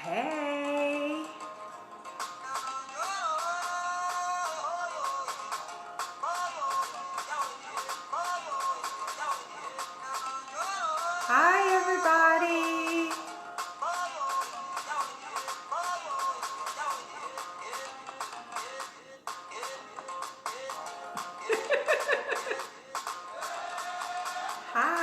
Hey. Hi, everybody. Hi.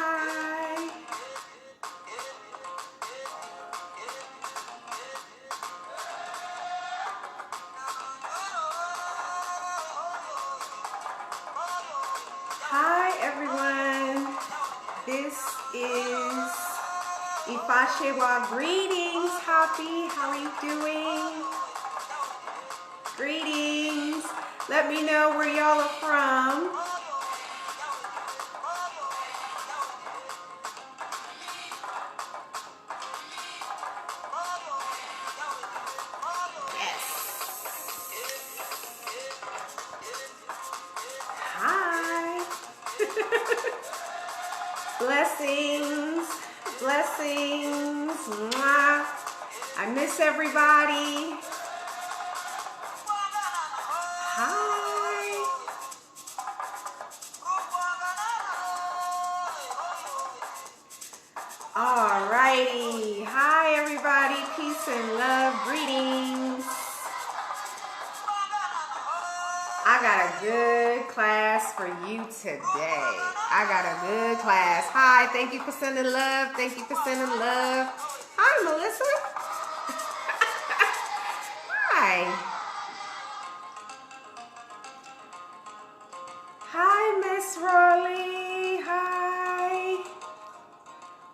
Hi, everyone. This is Ifa. Greetings, Happy. How are you doing? Greetings. Let me know where y'all are from. Yes. Hi. Blessings. Blessings. Mwah. I miss everybody. Hi. Alrighty. Hi, everybody. Peace and love. Greetings. I got a good class for you today. I got a good class. Hi. Thank you for sending love. Thank you for sending love. Hi, Melissa. Hi. Hi, Miss Raleigh. Hi.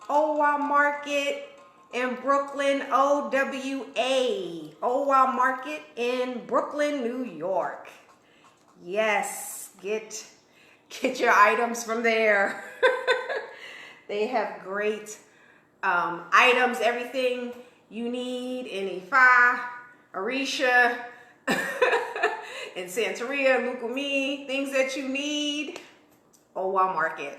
OWA Market in Brooklyn, OWA. OWA Market in Brooklyn, New York. Yes, get your items from there. They have great items, everything you need in Ifa, Orisa, in Santeria, Lukumi, things that you need. OWA Market.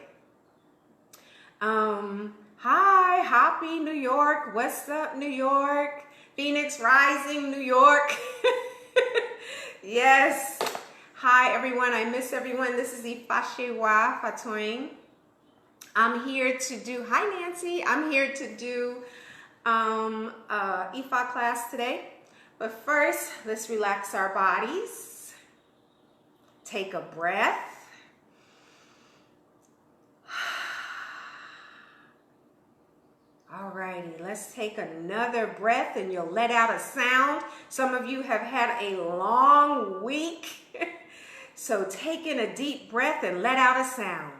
Hi, Happy New York. What's up, New York? Phoenix Rising, New York. Yes. Hi, everyone. I miss everyone. This is Ifa Fatoing. I'm here to do, hi, Nancy. I'm here to do Ifa class today. But first, let's relax our bodies. Take a breath. Alrighty, let's take another breath and you'll let out a sound. Some of you have had a long week. So take in a deep breath and let out a sound.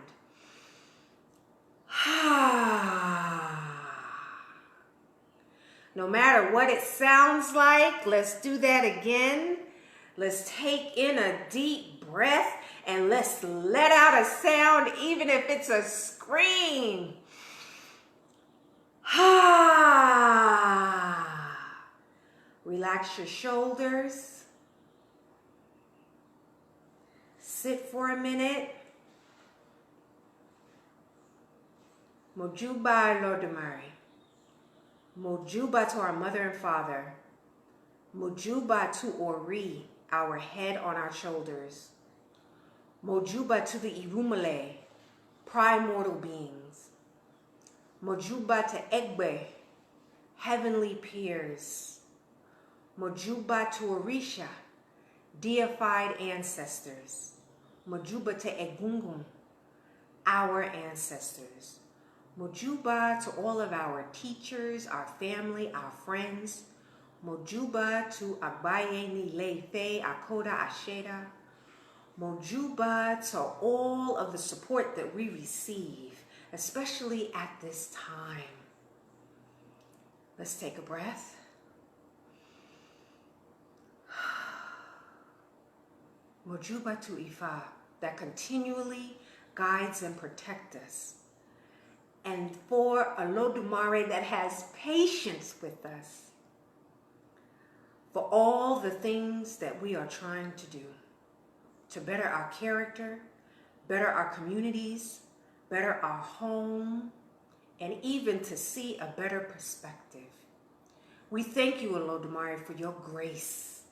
No matter what it sounds like, let's do that again. Let's take in a deep breath and let's let out a sound, even if it's a scream. Relax your shoulders. Sit for a minute. Mojuba Lodumare. Mojuba to our mother and father. Mojuba to Ori, our head on our shoulders. Mojuba to the Irumale, primordial beings. Mojuba to Egbe, heavenly peers. Mojuba to Orisha, deified ancestors. Mojuba to Egungun, our ancestors. Mojuba to all of our teachers, our family, our friends. Mojuba to Agbaye Nileife, Akoda Asheda. Mojuba to all of the support that we receive, especially at this time. Let's take a breath. Mojuba to Ifa, that continually guides and protects us. And for Olodumare that has patience with us for all the things that we are trying to do to better our character, better our communities, better our home, and even to see a better perspective. We thank you, Olodumare, for your grace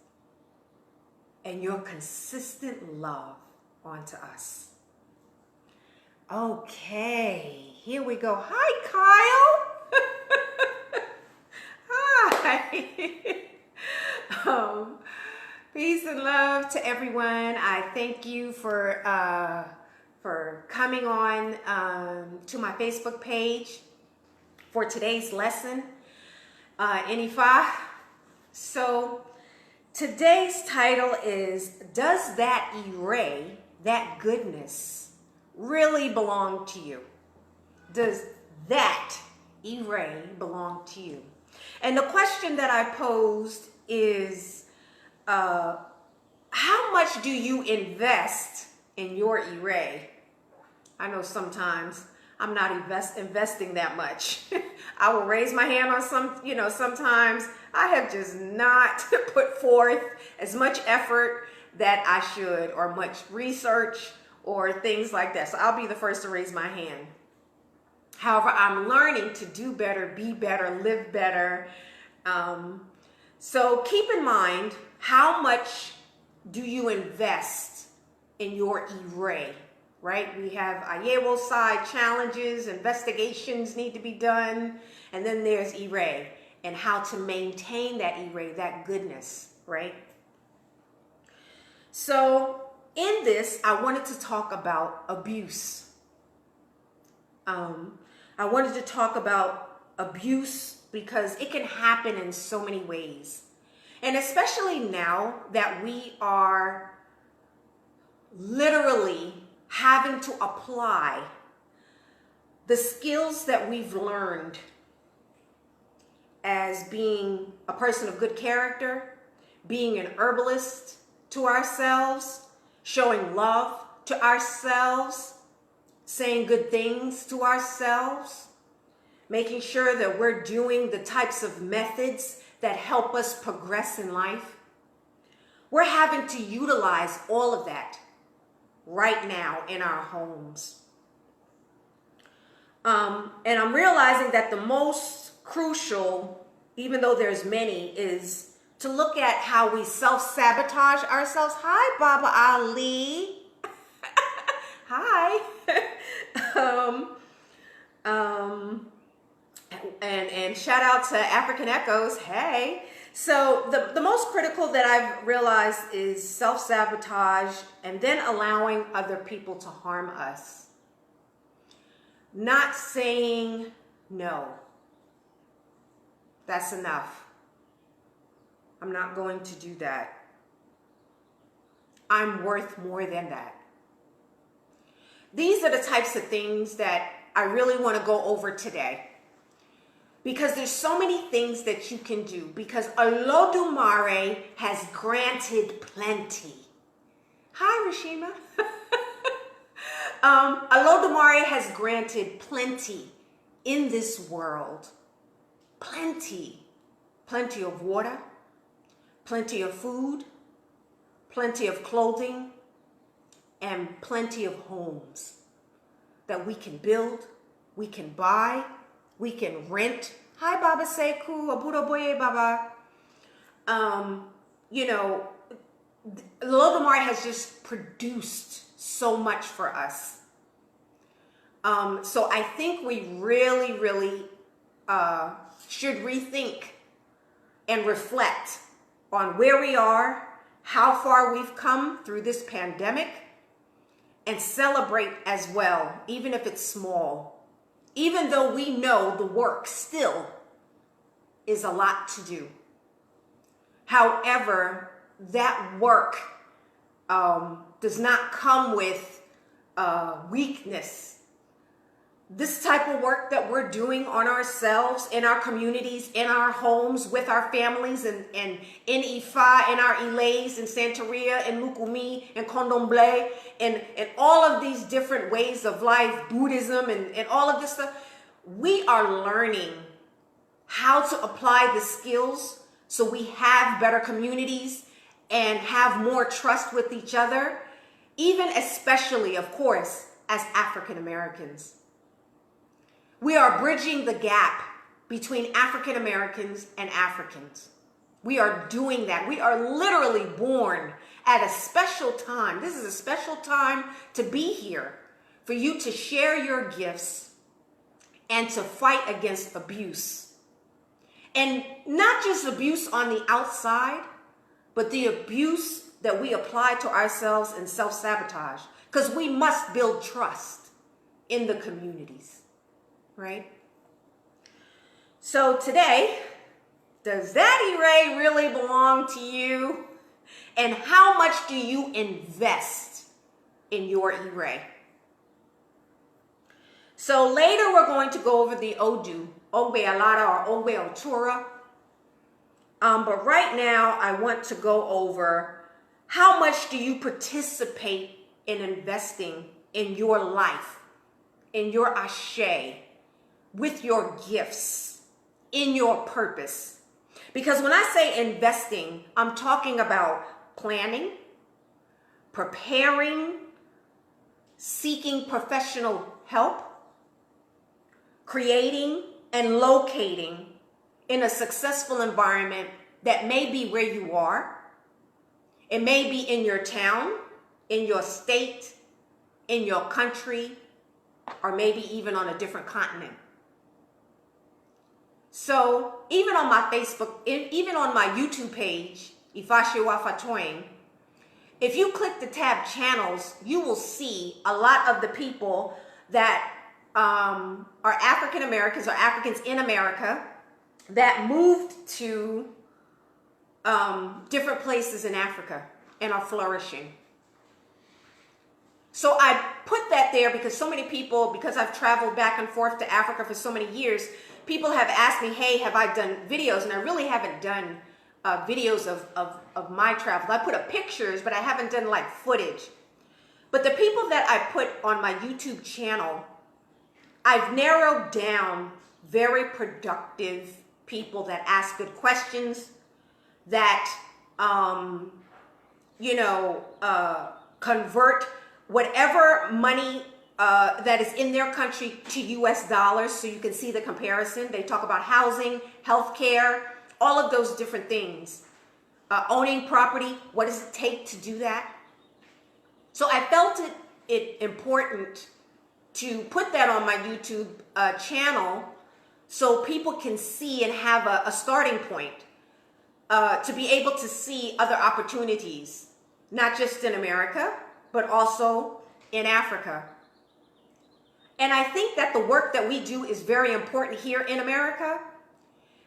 and your consistent love onto us. Okay, here we go. Hi, Kyle. Hi. Peace and love to everyone. I thank you for coming on to my Facebook page for today's lesson in Ifa. So today's title is, does that Ire, that goodness, really belong to you? Does that Ire belong to you? And the question that I posed is, how much do you invest in your Ire? I know sometimes I'm not investing that much. I will raise my hand on sometimes I have just not put forth as much effort that I should, or much research or things like that. So I'll be the first to raise my hand. However, I'm learning to do better, be better, live better. So keep in mind, how much do you invest in your Ire? Right? We have Ayewo side challenges, investigations need to be done, and then there's Ire and how to maintain that Ire, that goodness, right? So in this, I wanted to talk about abuse. I wanted to talk about abuse because it can happen in so many ways. And especially now that we are literally having to apply the skills that we've learned as being a person of good character, being an herbalist to ourselves, showing love to ourselves, saying good things to ourselves, making sure that we're doing the types of methods that help us progress in life. We're having to utilize all of that right now in our homes. And I'm realizing that the most crucial, even though there's many, is to look at how we self-sabotage ourselves. Hi, Baba Ali. Hi. And shout out to African Echoes. Hey. So the most critical that I've realized is self-sabotage and then allowing other people to harm us. Not saying no. That's enough. I'm not going to do that. I'm worth more than that. These are the types of things that I really want to go over today. Because there's so many things that you can do. Because Olodumare has granted plenty. Hi, Rashima. Olodumare has granted plenty in this world. Plenty. Plenty of water. Plenty of food. Plenty of clothing. And plenty of homes that we can build, we can buy, we can rent. Hi, Baba Seku, Abudo Boye Baba. Olodumare has just produced so much for us. So I think we really, really should rethink and reflect on where we are, how far we've come through this pandemic, and celebrate as well, even if it's small. Even though we know the work still is a lot to do. However, that work does not come with weakness. This type of work that we're doing on ourselves, in our communities, in our homes, with our families, and in Ifa, in our Ilays, in Santeria, in Lukumi, in Condomble, and all of these different ways of life, Buddhism, and all of this stuff, we are learning how to apply the skills so we have better communities and have more trust with each other, even especially, of course, as African Americans. We are bridging the gap between African Americans and Africans. We are doing that. We are literally born at a special time. This is a special time to be here, for you to share your gifts and to fight against abuse. And not just abuse on the outside, but the abuse that we apply to ourselves in self-sabotage. Because we must build trust in the communities, right? So today, does that Ire really belong to you? And how much do you invest in your Ire? So later we're going to go over the Odu, Ogbe Alada or Ogbe Otura. But right now I want to go over how much do you participate in investing in your life, in your ashe, with your gifts, in your purpose. Because when I say investing, I'm talking about planning, preparing, seeking professional help, creating and locating in a successful environment that may be where you are. It may be in your town, in your state, in your country, or maybe even on a different continent. So even on my Facebook, even on my YouTube page, Ifashe Wafatoing, if you click the tab channels, you will see a lot of the people that are African Americans or Africans in America that moved to different places in Africa and are flourishing. So I put that there because so many people, because I've traveled back and forth to Africa for so many years, people have asked me, hey, have I done videos? And I really haven't done videos of my travels. I put up pictures, but I haven't done like footage. But the people that I put on my YouTube channel, I've narrowed down very productive people that ask good questions, that, convert whatever money that is in their country to US dollars, so you can see the comparison. They talk about housing, healthcare, all of those different things. Owning property, what does it take to do that? So I felt it important to put that on my YouTube channel so people can see and have a starting point to be able to see other opportunities, not just in America, but also in Africa. And I think that the work that we do is very important here in America,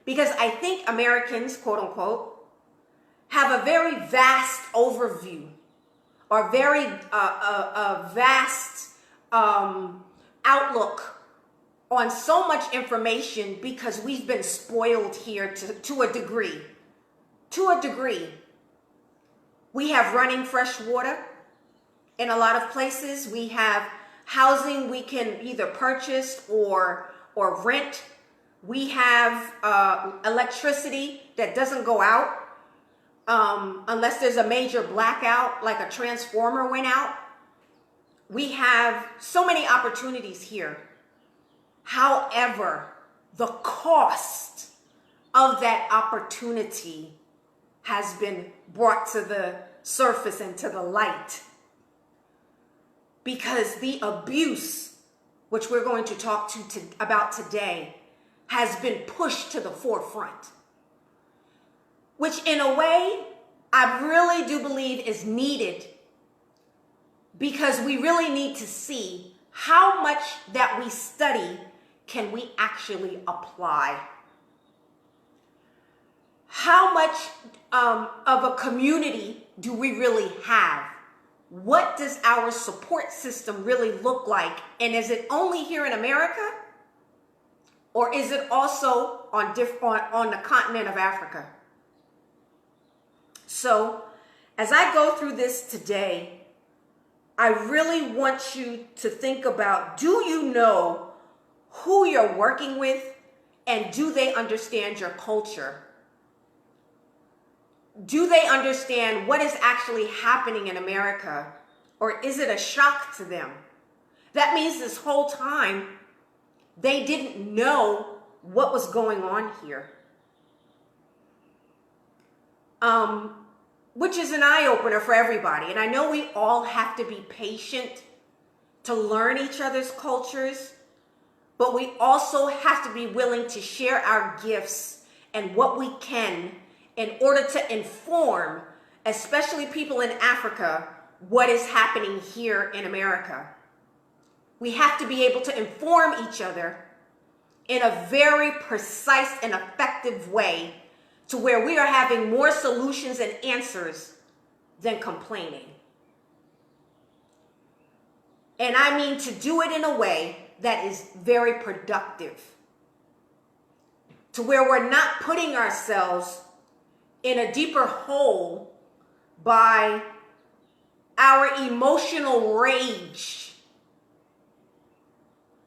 because I think Americans, quote unquote, have a very vast overview or very vast outlook on so much information, because we've been spoiled here to a degree. To a degree. We have running fresh water in a lot of places. We have housing we can either purchase or rent. We have electricity that doesn't go out unless there's a major blackout, like a transformer went out. We have so many opportunities here. However, the cost of that opportunity has been brought to the surface and to the light, because the abuse, which we're going to talk about today, has been pushed to the forefront, which in a way I really do believe is needed, because we really need to see how much that we study can we actually apply. How much of a community do we really have? What does our support system really look like? And is it only here in America? Or is it also on the continent of Africa? So as I go through this today, I really want you to think about, do you know who you're working with, and do they understand your culture? Do they understand what is actually happening in America, or is it a shock to them? That means this whole time they didn't know what was going on here. Which is an eye-opener for everybody. And I know we all have to be patient to learn each other's cultures, but we also have to be willing to share our gifts and what we can in order to inform, especially people in Africa, what is happening here in America. We have to be able to inform each other in a very precise and effective way to where we are having more solutions and answers than complaining. And I mean to do it in a way that is very productive, to where we're not putting ourselves in a deeper hole by our emotional rage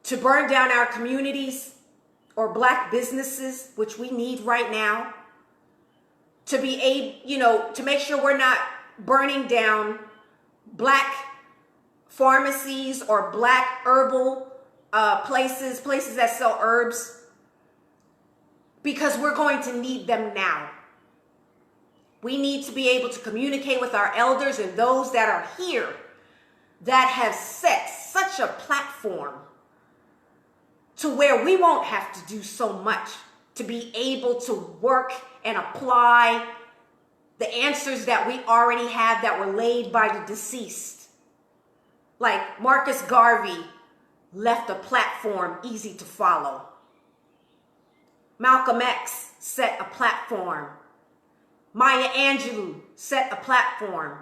to burn down our communities or Black businesses, which we need right now, to be able, to make sure we're not burning down Black pharmacies or Black herbal places that sell herbs, because we're going to need them now. We need to be able to communicate with our elders and those that are here that have set such a platform to where we won't have to do so much to be able to work and apply the answers that we already have that were laid by the deceased. Like Marcus Garvey left a platform easy to follow. Malcolm X set a platform. Maya Angelou set a platform.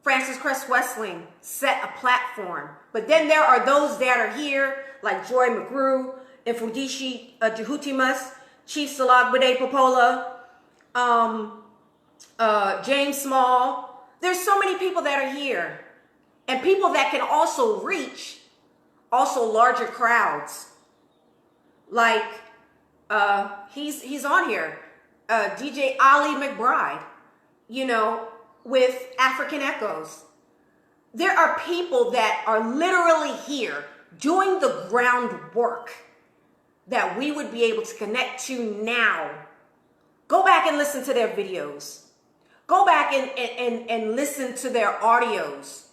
Francis Cress Wessling set a platform. But then there are those that are here, like Joy McGrew, Mfudishi Jehutimus, Chief Salagbade Popola, James Small. There's so many people that are here. And people that can also reach larger crowds. Like, he's on here. DJ Ali McBride, with African Echoes. There are people that are literally here doing the groundwork that we would be able to connect to now. Go back and listen to their videos. Go back and listen to their audios,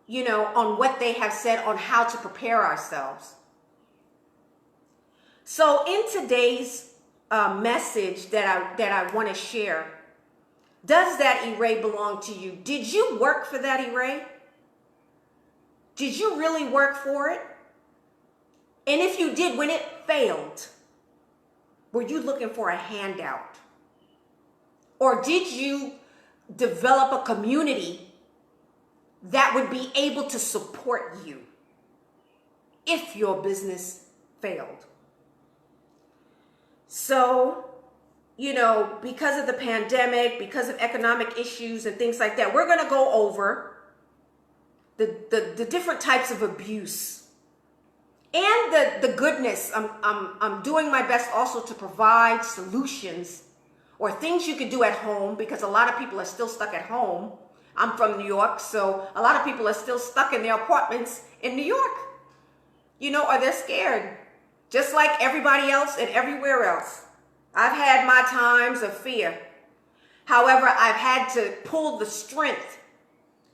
on what they have said on how to prepare ourselves. So in today's message that I want to share, does that Ire belong to you? Did you work for that Ire? Did you really work for it? And if you did, when it failed, were you looking for a handout? Or did you develop a community that would be able to support you if your business failed? So, because of the pandemic, because of economic issues and things like that, we're going to go over the different types of abuse and the goodness. I'm doing my best also to provide solutions or things you can do at home, because a lot of people are still stuck at home. I'm from New York, so a lot of people are still stuck in their apartments in New York, or they're scared, just like everybody else and everywhere else. I've had my times of fear. However, I've had to pull the strength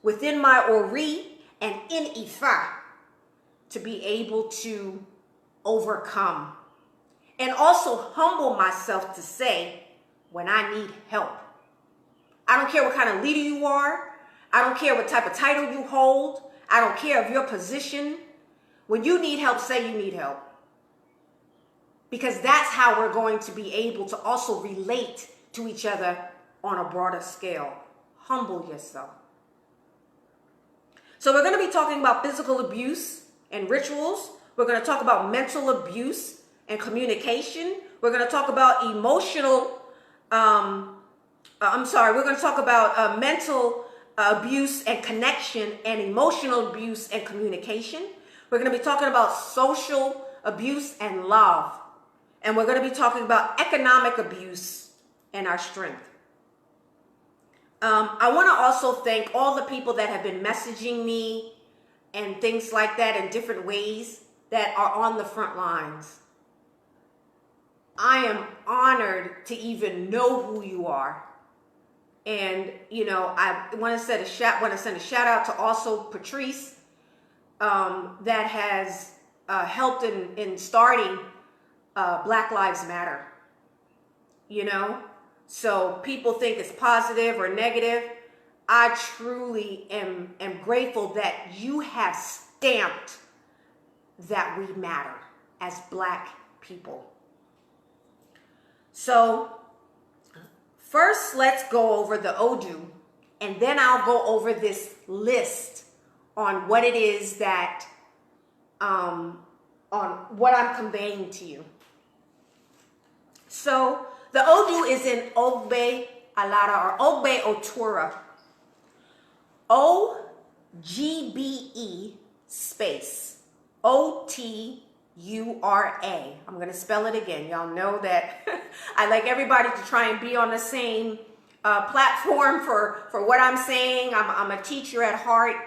within my Ire and in Ifa to be able to overcome, and also humble myself to say when I need help. I don't care what kind of leader you are. I don't care what type of title you hold. I don't care of your position. When you need help, say you need help. Because that's how we're going to be able to also relate to each other on a broader scale. Humble yourself. So we're going to be talking about physical abuse and rituals. We're going to talk about mental abuse and communication. We're going to talk about we're going to talk about mental abuse and connection, and emotional abuse and communication. We're going to be talking about social abuse and love. And we're going to be talking about economic abuse and our strength. I want to also thank all the people that have been messaging me and things like that in different ways that are on the front lines. I am honored to even know who you are. And, you know, I want to send a shout out to also Patrice, that has helped in starting Black Lives Matter. You know, so people think it's positive or negative. I truly am grateful that you have stamped that we matter as Black people. So first, let's go over the Odu, and then I'll go over this list on what it is that, on what I'm conveying to you. So the Odu is in Ogbe Alara or Ogbe Otura. OGBE space OTURA. I'm going to spell it again. Y'all know that I like everybody to try and be on the same platform for what I'm saying. I'm a teacher at heart,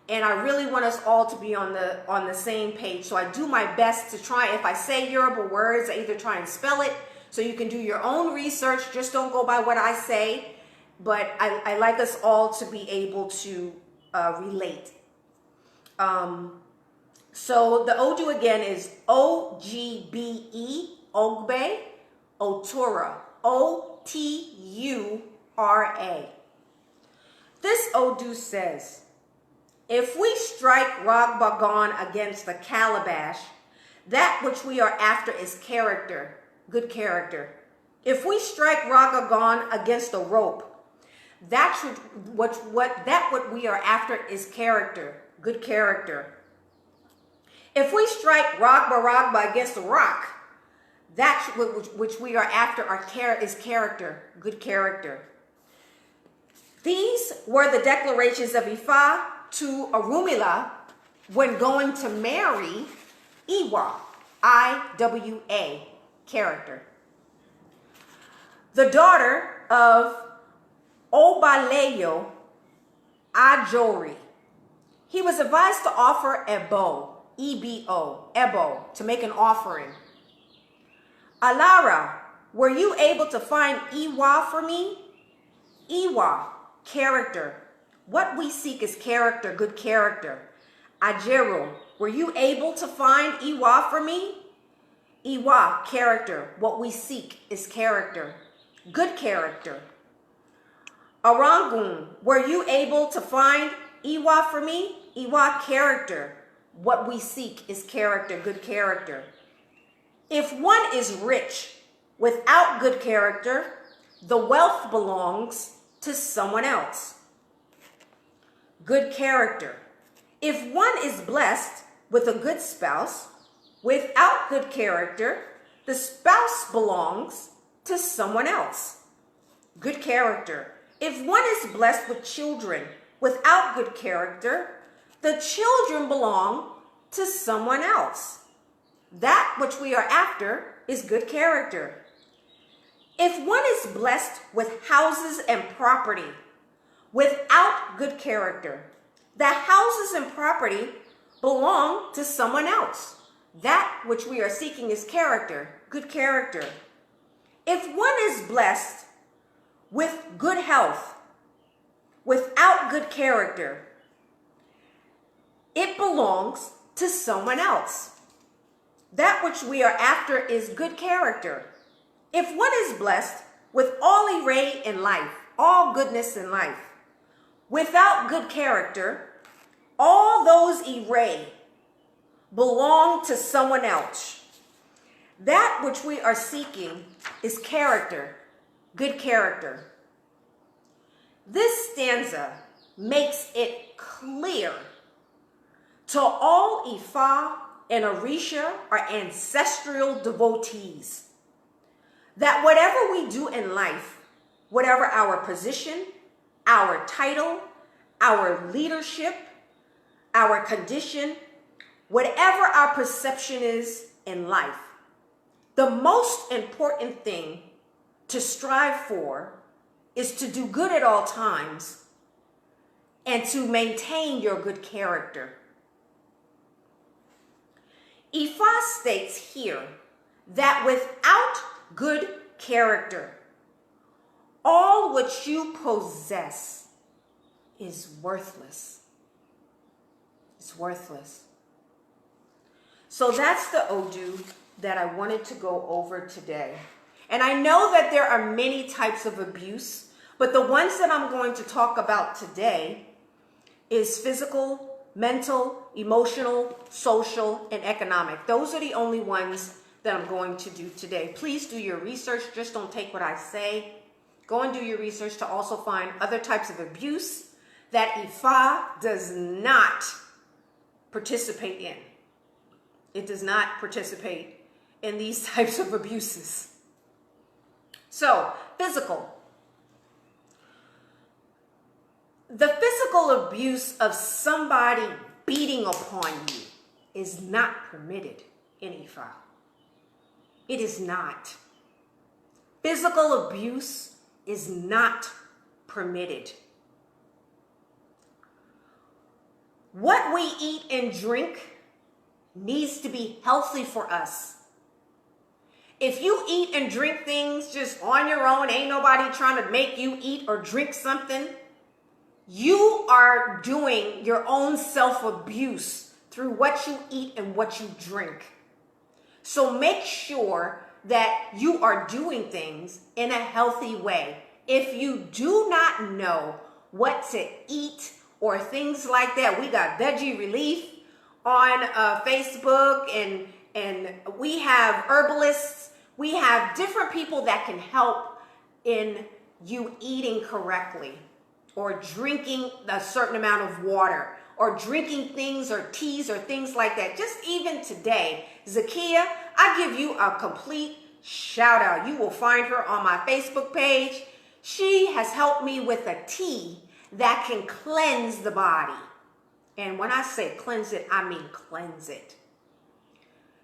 and I really want us all to be on the same page. So I do my best to try, if I say Yoruba words, I either try and spell it so you can do your own research. Just don't go by what I say. But I like us all to be able to relate. So the Odu again is OGBE, Ogbe, Otura, OTURA. This Odu says, if we strike Ragbagon against the calabash, that which we are after is character, good character. If we strike Ragagon against the rope, that what we are after is character, good character. If we strike Ragba against the rock, that which we are after is character, good character. These were the declarations of Ifa to Orunmila when going to marry Iwa, I-W-A, character. The daughter of Obaleyo Ajori. He was advised to offer Ebo, E-B-O, Ebo, to make an offering. Alara, were you able to find Iwa for me? Iwa, character. What we seek is character, good character. Ajero, were you able to find Iwa for me? Iwa, character. What we seek is character, good character. Arangun, were you able to find Iwa for me? Iwa, character. What we seek is character, good character. If one is rich without good character, the wealth belongs to someone else. Good character. If one is blessed with a good spouse, without good character, the spouse belongs to someone else. Good character. If one is blessed with children without good character, the children belong to someone else. That which we are after is good character. If one is blessed with houses and property without good character, the houses and property belong to someone else. That which we are seeking is character, good character. If one is blessed with good health without good character, it belongs to someone else. That which we are after is good character. If one is blessed with all array in life, all goodness in life, without good character, all those array belong to someone else. That which we are seeking is character, good character. This stanza makes it clear to all Ifa and Orisa, our ancestral devotees, that whatever we do in life, whatever our position, our title, our leadership, our condition, whatever our perception is in life, the most important thing to strive for is to do good at all times and to maintain your good character. Ifa states here that without good character. All what you possess is worthless. It's worthless. So that's the Odu that I wanted to go over today. And I know that there are many types of abuse, but the ones that I'm going to talk about today is physical, mental, emotional, social, and economic. Those are the only ones that I'm going to do today. Please do your research. Just don't take what I say. Go and do your research to also find other types of abuse that Ifa does not participate in. It does not participate in these types of abuses. So, physical. The physical abuse of somebody beating upon you is not permitted in Ifa. It is not. Physical abuse is not permitted. What we eat and drink needs to be healthy for us. If you eat and drink things just on your own, ain't nobody trying to make you eat or drink something, you are doing your own self-abuse through what you eat and what you drink. So make sure that you are doing things in a healthy way. If you do not know what to eat or things like that, we got Veggie Relief on Facebook, and we have herbalists. We have different people that can help in you eating correctly, or drinking a certain amount of water, or drinking things or teas or things like that. Just even today, Zakia, I give you a complete shout out. You will find her on my Facebook page. She has helped me with a tea that can cleanse the body. And when I say cleanse it, I mean cleanse it.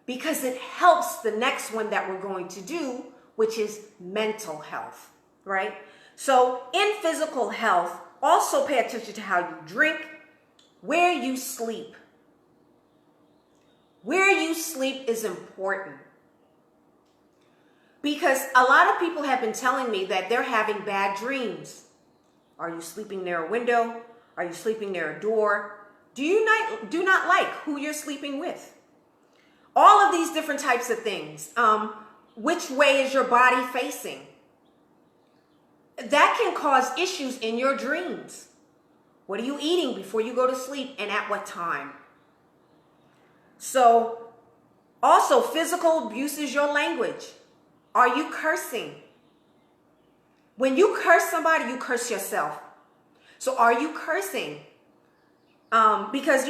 Because it helps the next one that we're going to do, which is mental health, right? So in physical health, also pay attention to how you drink, where you sleep. Where you sleep is important. Because a lot of people have been telling me that they're having bad dreams. Are you sleeping near a window? Are you sleeping near a door? Do you not like who you're sleeping with? All of these different types of things. Which way is your body facing? That can cause issues in your dreams. What are you eating before you go to sleep, and at what time? So, also, physical abuse is your language. Are you cursing? When you curse somebody, you curse yourself. So are you cursing? Because,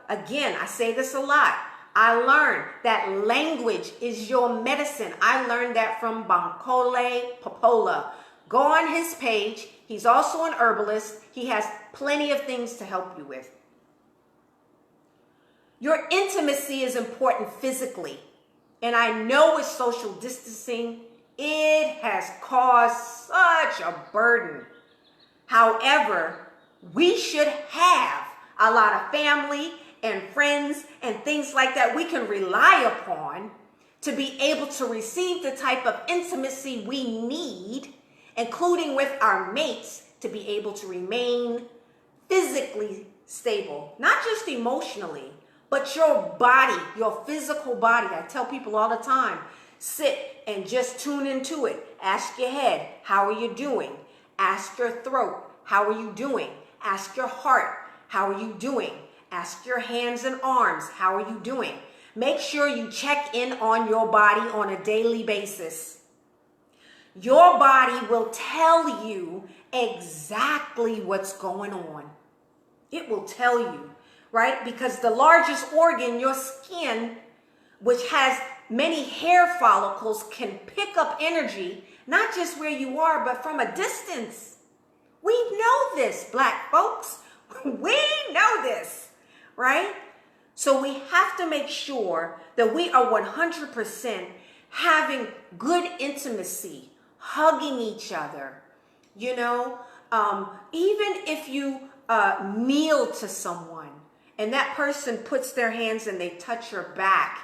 again, I say this a lot. I learned that language is your medicine. I learned that from Bankole Popola. Go on his page. He's also an herbalist. He has plenty of things to help you with. Your intimacy is important physically. And I know with social distancing, it has caused such a burden. However, we should have a lot of family and friends and things like that we can rely upon to be able to receive the type of intimacy we need, including with our mates, to be able to remain physically stable, not just emotionally, but your body, your physical body. I tell people all the time, sit and just tune into it. Ask your head, how are you doing? Ask your throat, how are you doing? Ask your heart, how are you doing? Ask your hands and arms, how are you doing? Make sure you check in on your body on a daily basis. Your body will tell you exactly what's going on. It will tell you, right? Because the largest organ, your skin, which has many hair follicles, can pick up energy, not just where you are, but from a distance. We know this, Black folks. We know this, right? So we have to make sure that we are 100% having good intimacy, hugging each other, even if you kneel to someone and that person puts their hands and they touch your back,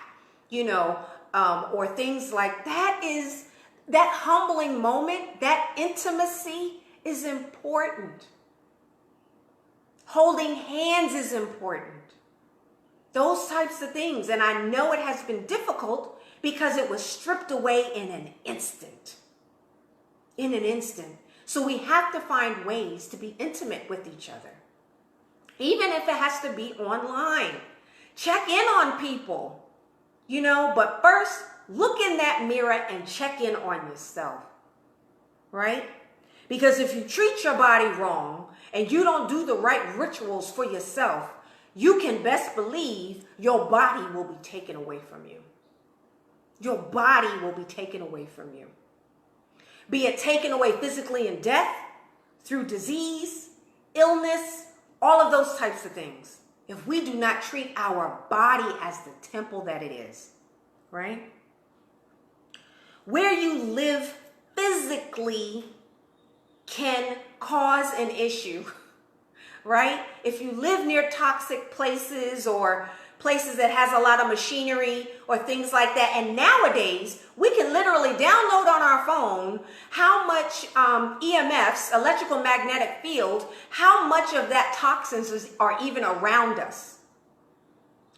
or things like that, is That humbling moment, that intimacy is important. Holding hands is important. Those types of things. And I know it has been difficult because it was stripped away in an instant. In an instant. So we have to find ways to be intimate with each other. Even if it has to be online. Check in on people. You know, but first, look in that mirror and check in on yourself. Right? Because if you treat your body wrong and you don't do the right rituals for yourself, you can best believe your body will be taken away from you. Your body will be taken away from you. Be it taken away physically in death, through disease, illness, all of those types of things. If we do not treat our body as the temple that it is, right? Where you live physically can cause an issue, right? If you live near toxic places or places that has a lot of machinery or things like that. And nowadays, we can literally download on our phone how much EMFs, electrical magnetic field, how much of that toxins are even around us.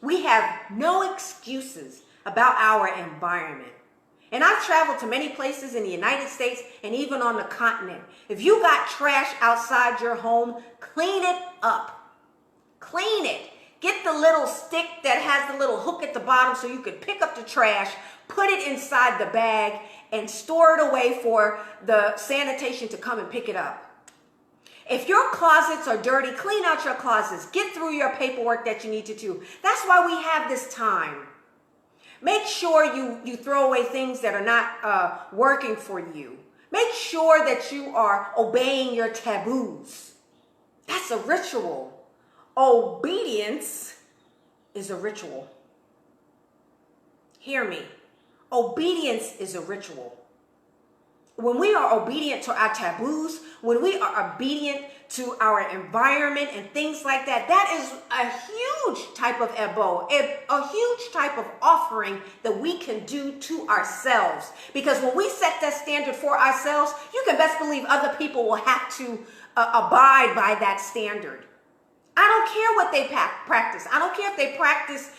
We have no excuses about our environment. And I've traveled to many places in the United States and even on the continent. If you got trash outside your home, clean it up. Clean it. Get the little stick that has the little hook at the bottom so you could pick up the trash, put it inside the bag, and store it away for the sanitation to come and pick it up. If your closets are dirty, clean out your closets. Get through your paperwork that you need to do. That's why we have this time. Make sure you throw away things that are not working for you. Make sure that you are obeying your taboos. That's a ritual. Obedience is a ritual. Hear me. Obedience is a ritual. When we are obedient to our taboos, when we are obedient to our environment and things like that, that is a huge type of ebo, a huge type of offering that we can do to ourselves. Because when we set that standard for ourselves, you can best believe other people will have to abide by that standard. I don't care what they practice. I don't care if they practice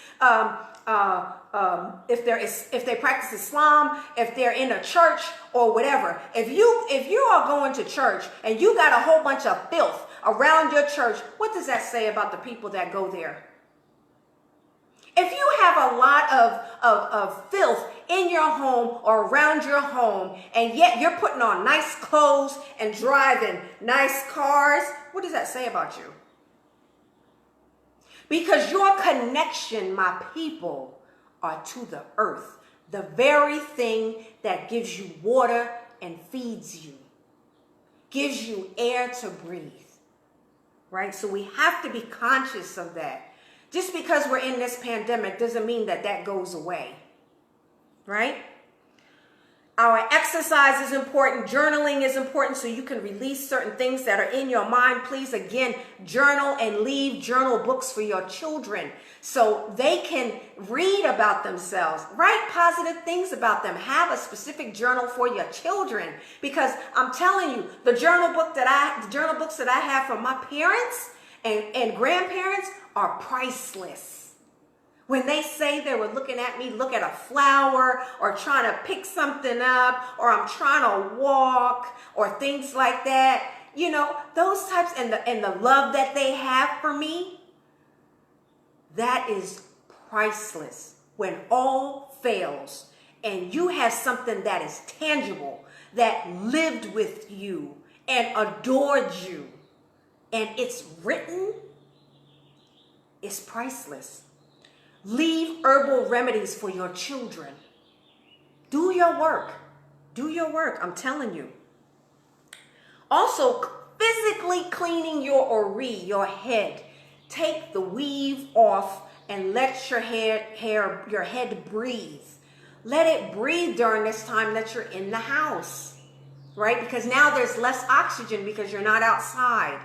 if they practice Islam, if they're in a church or whatever. If you are going to church and you got a whole bunch of filth around your church, what does that say about the people that go there? If you have a lot of filth in your home or around your home, and yet you're putting on nice clothes and driving nice cars, what does that say about you? Because your connection, my people, are to the earth. The very thing that gives you water and feeds you. Gives you air to breathe. Right? So we have to be conscious of that. Just because we're in this pandemic doesn't mean that that goes away. Right? Our exercise is important. Journaling is important so you can release certain things that are in your mind. Please, again, journal and leave journal books for your children so they can read about themselves. Write positive things about them. Have a specific journal for your children, because I'm telling you, the journal books that I have from my parents and grandparents are priceless. When they say they were looking at me, look at a flower or trying to pick something up, or I'm trying to walk or things like that, you know, those types, and the love that they have for me, that is priceless. When all fails and you have something that is tangible, that lived with you and adored you, and it's written, it's priceless. Leave herbal remedies for your children. Do your work. Do your work. I'm telling you. Also, physically cleaning your Ire, your head. Take the weave off and let your head breathe. Let it breathe during this time that you're in the house. Right? Because now there's less oxygen because you're not outside.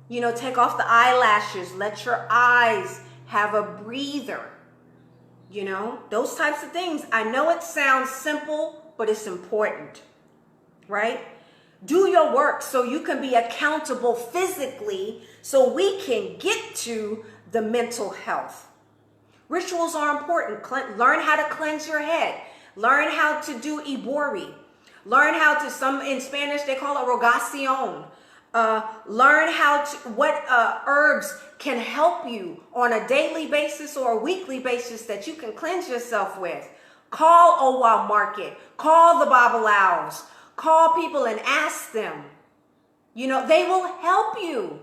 You know, take off the eyelashes. Let your eyes have a breather, you know, those types of things. I know it sounds simple, but it's important, right? Do your work so you can be accountable physically, so we can get to the mental health. Rituals are important. Learn how to cleanse your head. Learn how to do ibori. Learn how to, some in Spanish they call it rogacion. Learn how to, what herbs can help you on a daily basis or a weekly basis that you can cleanse yourself with. Call Owa Market. Call the Babalawos. Call people and ask them. You know, they will help you.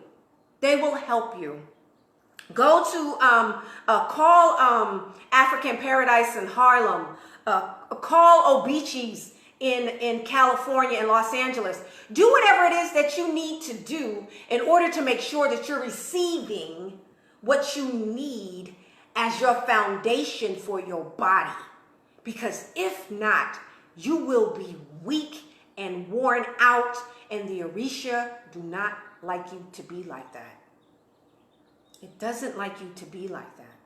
They will help you. Go to, call African Paradise in Harlem. Call Obichis in California and Los Angeles. Do whatever it is that you need to do in order to make sure that you're receiving what you need as your foundation for your body. Because if not, you will be weak and worn out, and the Orisha do not like you to be like that. It doesn't like you to be like that,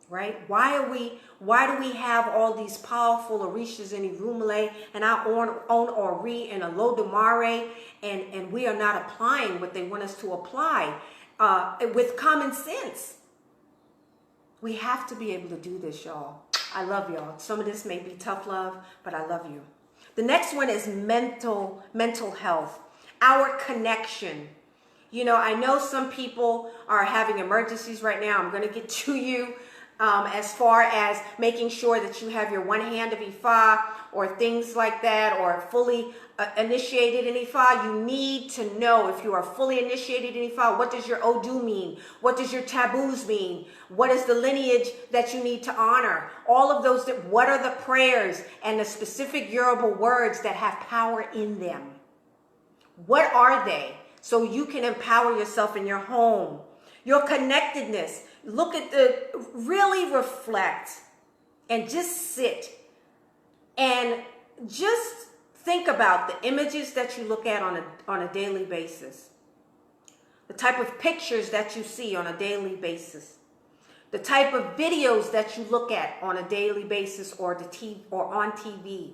right? Why do we have all these powerful Orishas in Irumale and our own Ori and Olodumare, and we are not applying what they want us to apply with common sense? We have to be able to do this, y'all. I love y'all. Some of this may be tough love, but I love you. The next one is mental health, our connection. You know, I know some people are having emergencies right now. I'm going to get to you as far as making sure that you have your one hand of Ifa or things like that, or fully initiated in Ifa. You need to know, if you are fully initiated in Ifa, what does your Odu mean? What does your taboos mean? What is the lineage that you need to honor? All of those, what are the prayers and the specific Yoruba words that have power in them? What are they? So you can empower yourself in your home. Your connectedness. Look at really reflect and just sit and just think about the images that you look at on a daily basis. The type of pictures that you see on a daily basis. The type of videos that you look at on a daily basis or on TV.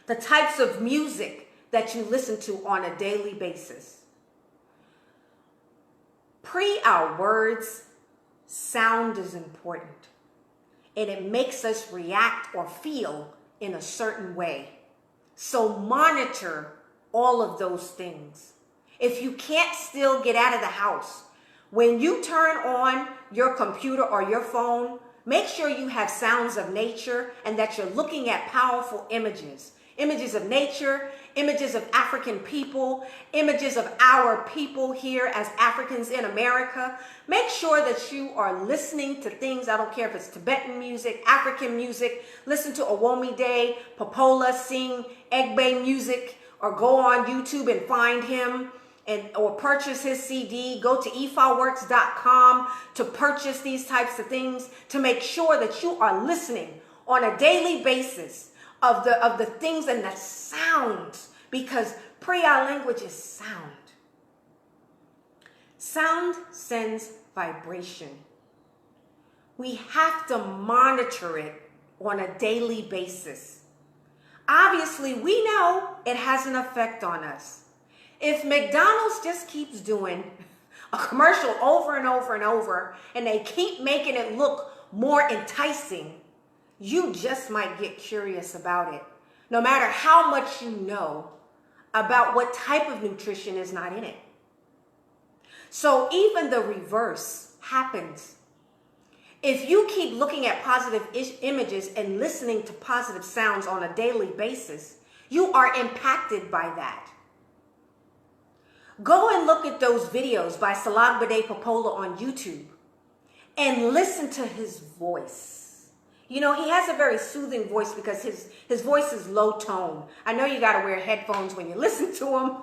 The types of music that you listen to on a daily basis. Pre our words, sound is important. And it makes us react or feel in a certain way. So monitor all of those things. If you can't still get out of the house, when you turn on your computer or your phone, make sure you have sounds of nature and that you're looking at powerful images. Images of nature, images of African people, images of our people here as Africans in America. Make sure that you are listening to things. I don't care if it's Tibetan music, African music. Listen to Owomide, Popola sing Egbe music, or go on YouTube and find him or purchase his CD. Go to ifaworks.com to purchase these types of things, to make sure that you are listening on a daily basis of the things and the sounds, because prayer language is sound. Sound sends vibration. We have to monitor it on a daily basis. Obviously, we know it has an effect on us. If McDonald's just keeps doing a commercial over and over and over, and they keep making it look more enticing, you just might get curious about it, no matter how much you know about what type of nutrition is not in it. So even the reverse happens. If you keep looking at positive images and listening to positive sounds on a daily basis, you are impacted by that. Go and look at those videos by Salagbade Popola on YouTube and listen to his voice. You know, he has a very soothing voice because his voice is low tone. I know you got to wear headphones when you listen to him,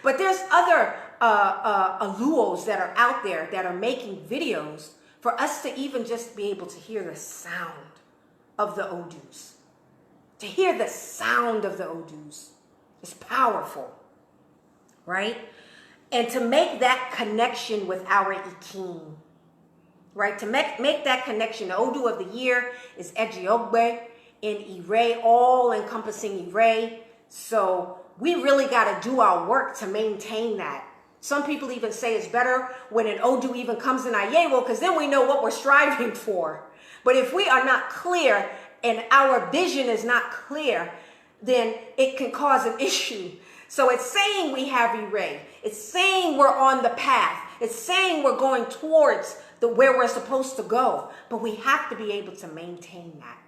but there's other aluos that are out there that are making videos for us to even just be able to hear the sound of the Odus. To hear the sound of the Odus is powerful, right? And to make that connection with our Ikin. Right, to make that connection. The Odu of the year is Ejiogbe. in Ire, all-encompassing Ire. So we really got to do our work to maintain that. Some people even say it's better when an Odu even comes in Ayewo, because then we know what we're striving for. But if we are not clear and our vision is not clear, then it can cause an issue. So it's saying we have Ire. It's saying we're on the path. It's saying we're going towards where we're supposed to go. But we have to be able to maintain that.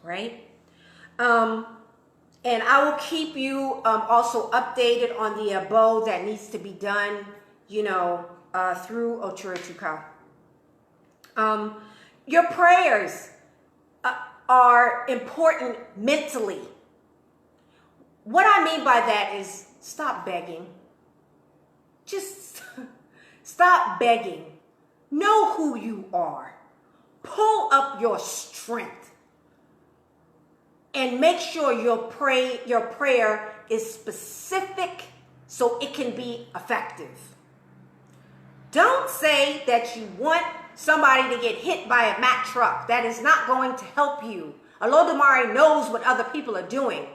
Right? And I will keep you also updated on the abo that needs to be done, through Otura Tuka. Your prayers are important mentally. What I mean by that is stop begging. Just stop begging. Know who you are. Pull up your strength. And make sure your prayer is specific so it can be effective. Don't say that you want somebody to get hit by a Mack truck. That is not going to help you. Olodumare knows what other people are doing.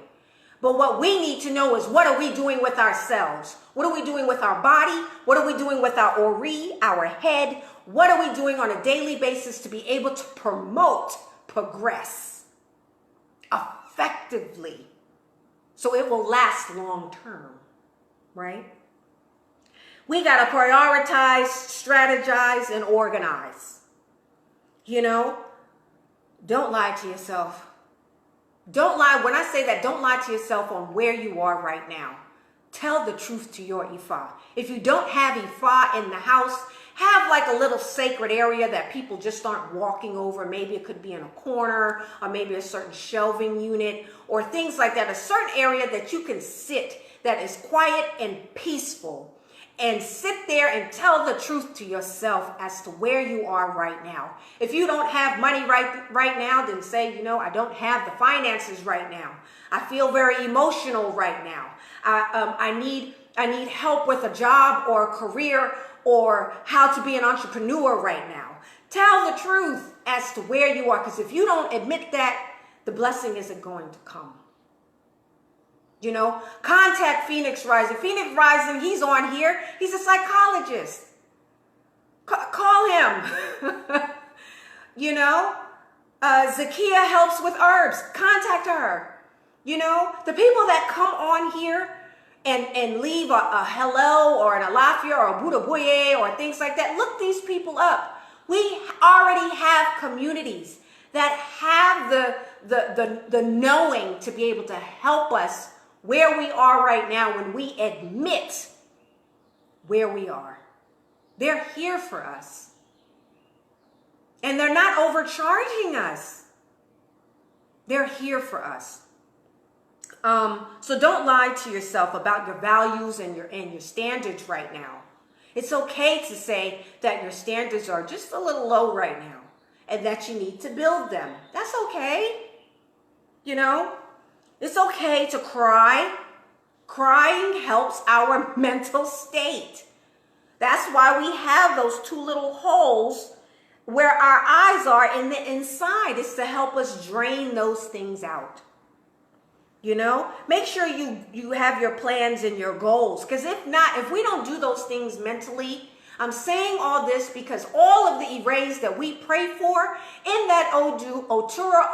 But what we need to know is, what are we doing with ourselves? What are we doing with our body? What are we doing with our ori, our head? What are we doing on a daily basis to be able to promote progress effectively so it will last long term, right? We got to prioritize, strategize, and organize. Don't lie to yourself. Don't lie. When I say that, don't lie to yourself on where you are right now. Tell the truth to your Ifa. If you don't have Ifa in the house, have like a little sacred area that people just aren't walking over. Maybe it could be in a corner, or maybe a certain shelving unit, or things like that. A certain area that you can sit that is quiet and peaceful. And sit there and tell the truth to yourself as to where you are right now. If you don't have money right now, then say, I don't have the finances right now. I feel very emotional right now. I need help with a job or a career, or how to be an entrepreneur right now. Tell the truth as to where you are, because if you don't admit that, the blessing isn't going to come. Contact Phoenix Rising. Phoenix Rising, he's on here. He's a psychologist. Call him. Zakia helps with herbs. Contact her. The people that come on here and leave a hello or an alafia or a Buddha Boye or things like that, look these people up. We already have communities that have the knowing to be able to help us where we are right now when we admit where we are. They're here for us. And they're not overcharging us. They're here for us. So don't lie to yourself about your values and your standards right now. It's okay to say that your standards are just a little low right now and that you need to build them. That's okay. It's okay to cry. Crying helps our mental state. That's why we have those two little holes where our eyes are in the inside. It's to help us drain those things out. Make sure you have your plans and your goals. Because if we don't do those things mentally, I'm saying all this because all of the Ires that we pray for in that Otura,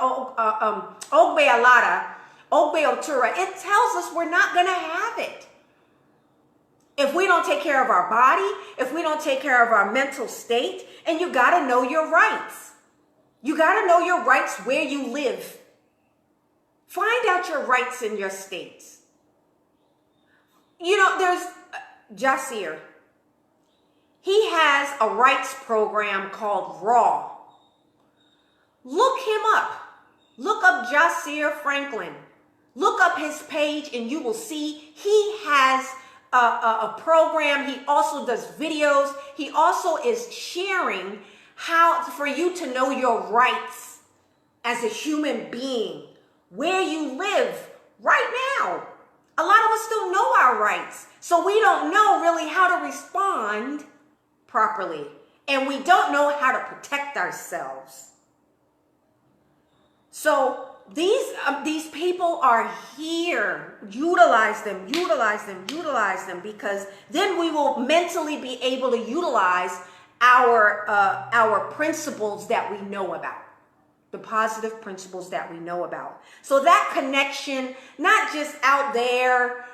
Ogbe Alada, Ogbe Otura, it tells us we're not going to have it. If we don't take care of our body, if we don't take care of our mental state, and you got to know your rights. You got to know your rights where you live. Find out your rights in your states. There's Jasir. He has a rights program called RAW. Look him up. Look up Jasir Franklin. Look up his page and you will see he has a program. He also does videos. He also is sharing how for you to know your rights as a human being, where you live right now. A lot of us don't know our rights, so we don't know really how to respond properly, and we don't know how to protect ourselves. So these people are here. Utilize them, utilize them, utilize them, because then we will mentally be able to utilize our principles that we know about. The positive principles that we know about. So that connection, not just out there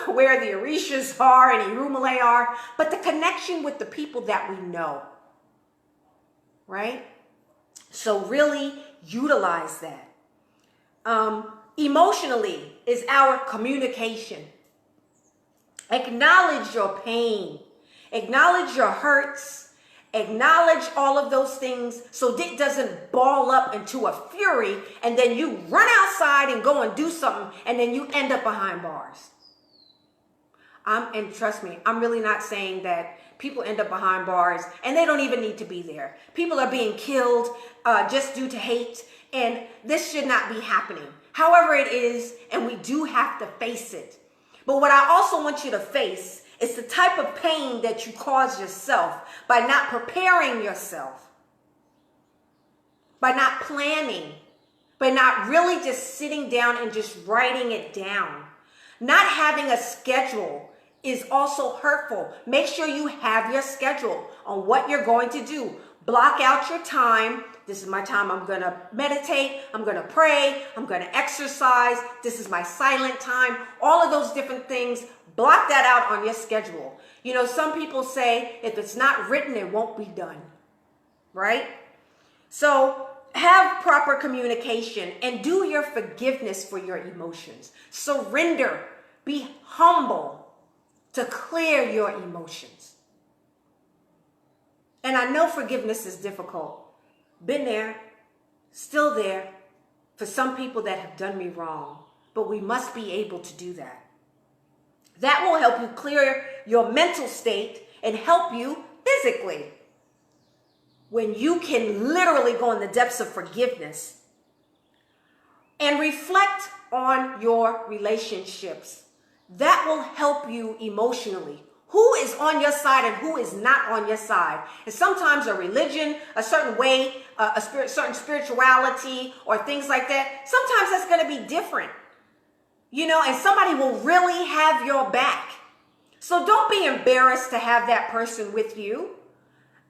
where the Orishas are and Irumale are, but the connection with the people that we know. Right? So really utilize that. Emotionally is our communication. Acknowledge your pain. Acknowledge your hurts. Acknowledge all of those things so it doesn't ball up into a fury and then you run outside and go and do something and then you end up behind bars. And trust me, I'm really not saying that people end up behind bars and they don't even need to be there. People are being killed just due to hate, and this should not be happening. However it is, and we do have to face it. But what I also want you to face is the type of pain that you cause yourself by not preparing yourself, by not planning, by not really just sitting down and just writing it down. Not having a schedule is also hurtful. Make sure you have your schedule on what you're going to do. Block out your time. This is my time. I'm going to meditate. I'm going to pray. I'm going to exercise. This is my silent time. All of those different things. Block that out on your schedule. You know, some people say if it's not written, it won't be done. Right? So have proper communication and do your forgiveness for your emotions. Surrender. Be humble to clear your emotions. And I know forgiveness is difficult. Been there, still there, for some people that have done me wrong. But we must be able to do that. That will help you clear your mental state and help you physically. When you can literally go in the depths of forgiveness and reflect on your relationships, that will help you emotionally. Who is on your side and who is not on your side? And sometimes a religion, a certain way, certain spirituality or things like that, sometimes that's going to be different. You know, and somebody will really have your back. So don't be embarrassed to have that person with you.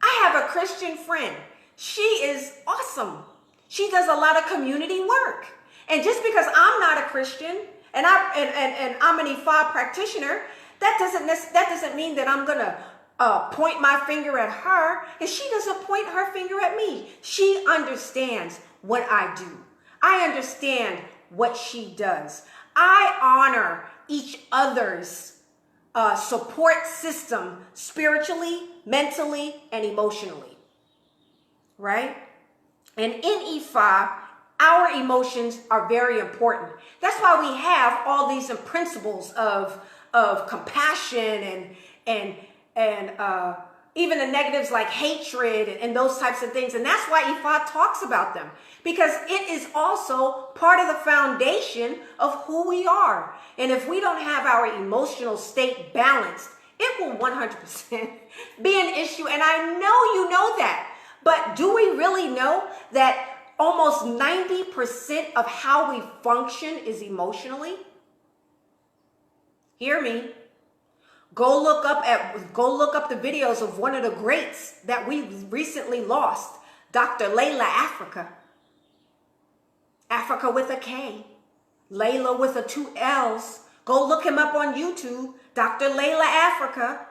I have a Christian friend. She is awesome. She does a lot of community work. And just because I'm not a Christian and I'm an Ifa practitioner, that doesn't mean that I'm gonna point my finger at her, and she doesn't point her finger at me. She understands what I do. I understand what she does. I honor each other's support system spiritually, mentally, and emotionally. Right? And in Ifa, our emotions are very important. That's why we have all these principles of compassion and even the negatives like hatred and those types of things. And that's why Ifa talks about them, because it is also part of the foundation of who we are. And if we don't have our emotional state balanced, it will 100% be an issue. And I know you know that. But do we really know that almost 90% of how we function is emotionally? Hear me. Go look up the videos of one of the greats that we recently lost, Dr. Layla Africa. Africa with a K. Layla with a 2 L's. Go look him up on YouTube, Dr. Layla Africa.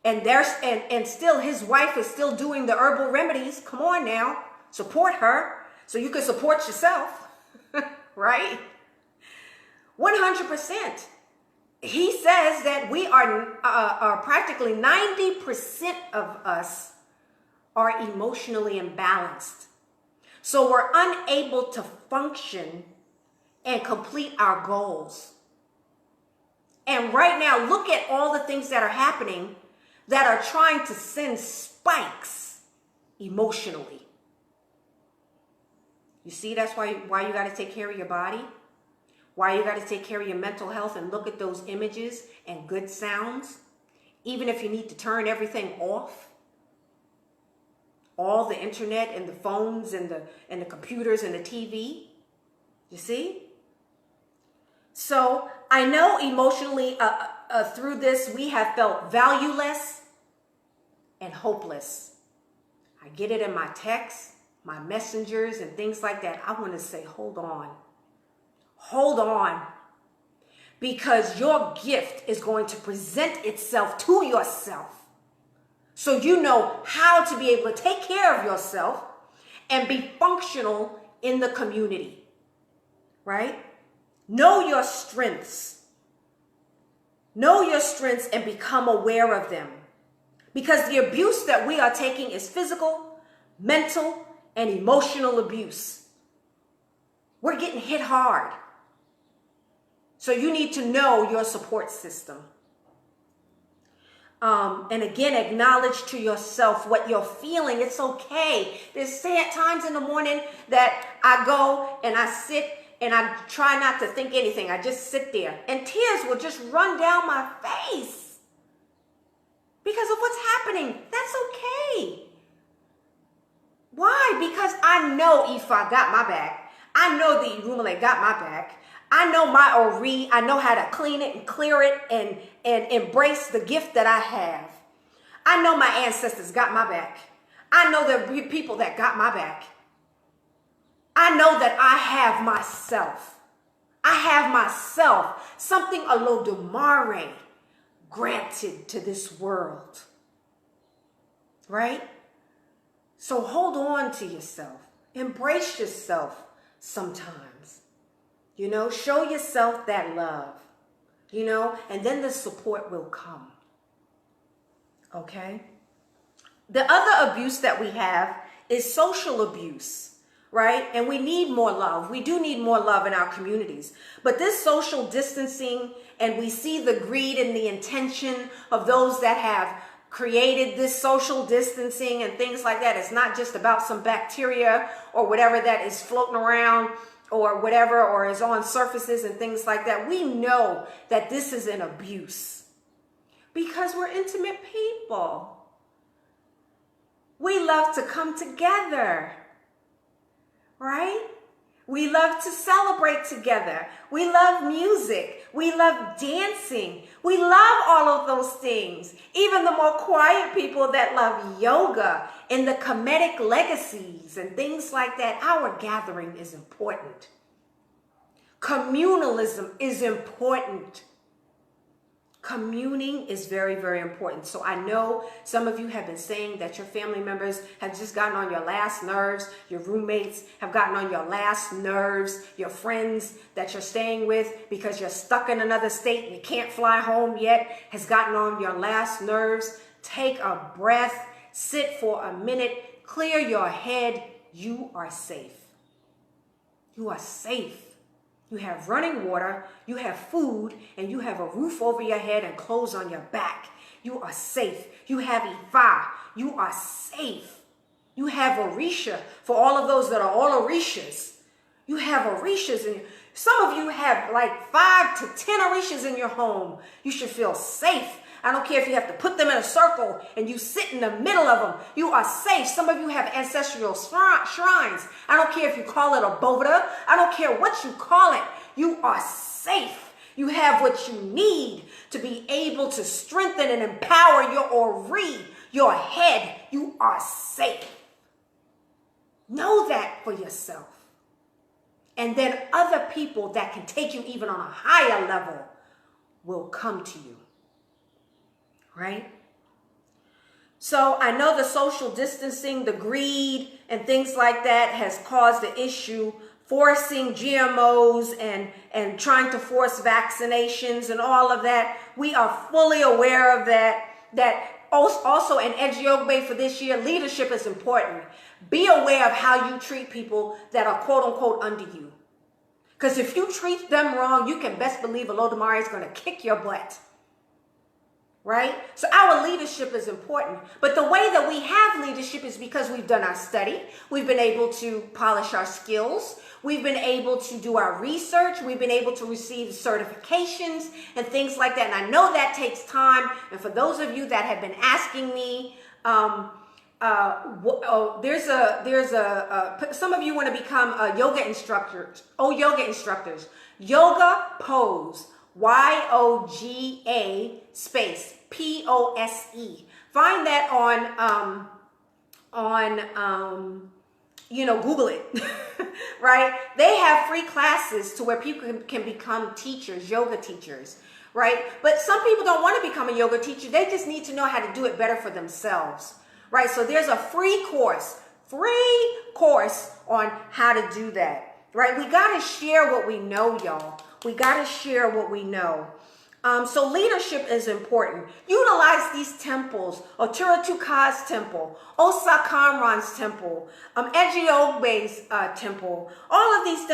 And still his wife is still doing the herbal remedies. Come on now. Support her so you can support yourself. Right? 100%. He says that we are practically 90% of us are emotionally imbalanced. So we're unable to function and complete our goals. And right now, look at all the things that are happening that are trying to send spikes emotionally. You see, that's why you got to take care of your body. Why you got to take care of your mental health and look at those images and good sounds. Even if you need to turn everything off all the internet and the phones and the computers and the TV. You see? So I know emotionally through this, we have felt valueless and hopeless. I get it in my texts, my messengers and things like that. I want to say, hold on. Hold on. Because your gift is going to present itself to yourself. So you know how to be able to take care of yourself and be functional in the community. Right? Know your strengths. Know your strengths and become aware of them. Because the abuse that we are taking is physical, mental, and emotional abuse. We're getting hit hard. So you need to know your support system. And again, acknowledge to yourself what you're feeling. It's okay. There's times in the morning that I go and I sit and I try not to think anything. I just sit there and tears will just run down my face because of what's happening. That's okay. Why? Because I know Ifa got my back. I know the Irumale got my back. I know my Ori. I know how to clean it and clear it and embrace the gift that I have. I know my ancestors got my back. I know the people that got my back. I know that I have myself. I have myself. Something Olodumare granted to this world. Right? So hold on to yourself. Embrace yourself sometimes. You know, show yourself that love. You know, and then the support will come. Okay? The other abuse that we have is social abuse, right? And we need more love. We do need more love in our communities. But this social distancing, and we see the greed and the intention of those that have created this social distancing and things like that. It's not just about some bacteria or whatever that is floating around or whatever, or is on surfaces and things like that. We know that this is an abuse because we're intimate people. We love to come together, right? We love to celebrate together. We love music. We love dancing. We love all of those things. Even the more quiet people that love yoga and the comedic legacies and things like that. Our gathering is important. Communalism is important. Communing is very, very important. So I know some of you have been saying that your family members have just gotten on your last nerves. Your roommates have gotten on your last nerves. Your friends that you're staying with because you're stuck in another state and you can't fly home yet has gotten on your last nerves. Take a breath. Sit for a minute. Clear your head. You are safe. You are safe. You have running water, you have food, and you have a roof over your head and clothes on your back. You are safe. You have Ifa. You are safe. You have Orisa for all of those that are all Orishas. You have Orishas, and some of you have like 5 to 10 Orishas in your home. You should feel safe. I don't care if you have to put them in a circle and you sit in the middle of them. You are safe. Some of you have ancestral shrines. I don't care if you call it a boda. I don't care what you call it. You are safe. You have what you need to be able to strengthen and empower your Ori, your head. You are safe. Know that for yourself. And then other people that can take you even on a higher level will come to you. Right? So I know the social distancing, the greed, and things like that has caused the issue, forcing GMOs and trying to force vaccinations and all of that. We are fully aware of that. That also in Ejiobe for this year, leadership is important. Be aware of how you treat people that are quote unquote under you. Because if you treat them wrong, you can best believe Olodumare is going to kick your butt. Right? So our leadership is important. But the way that we have leadership is because we've done our study. We've been able to polish our skills. We've been able to do our research. We've been able to receive certifications and things like that. And I know that takes time. And for those of you that have been asking me, some of you want to become yoga instructors. Yoga instructors. Yoga pose. YOGA space POSE. Find that on Google it. Right? They have free classes to where people can become teachers, yoga teachers. Right? But some people don't want to become a yoga teacher. They just need to know how to do it better for themselves. Right? So there's a free course on how to do that. Right? We got to share what we know, y'all. We got to share what we know. So leadership is important. Utilize these temples, Otura Tuka's temple, Osa Kamran's temple, Ejiobe's temple, all of these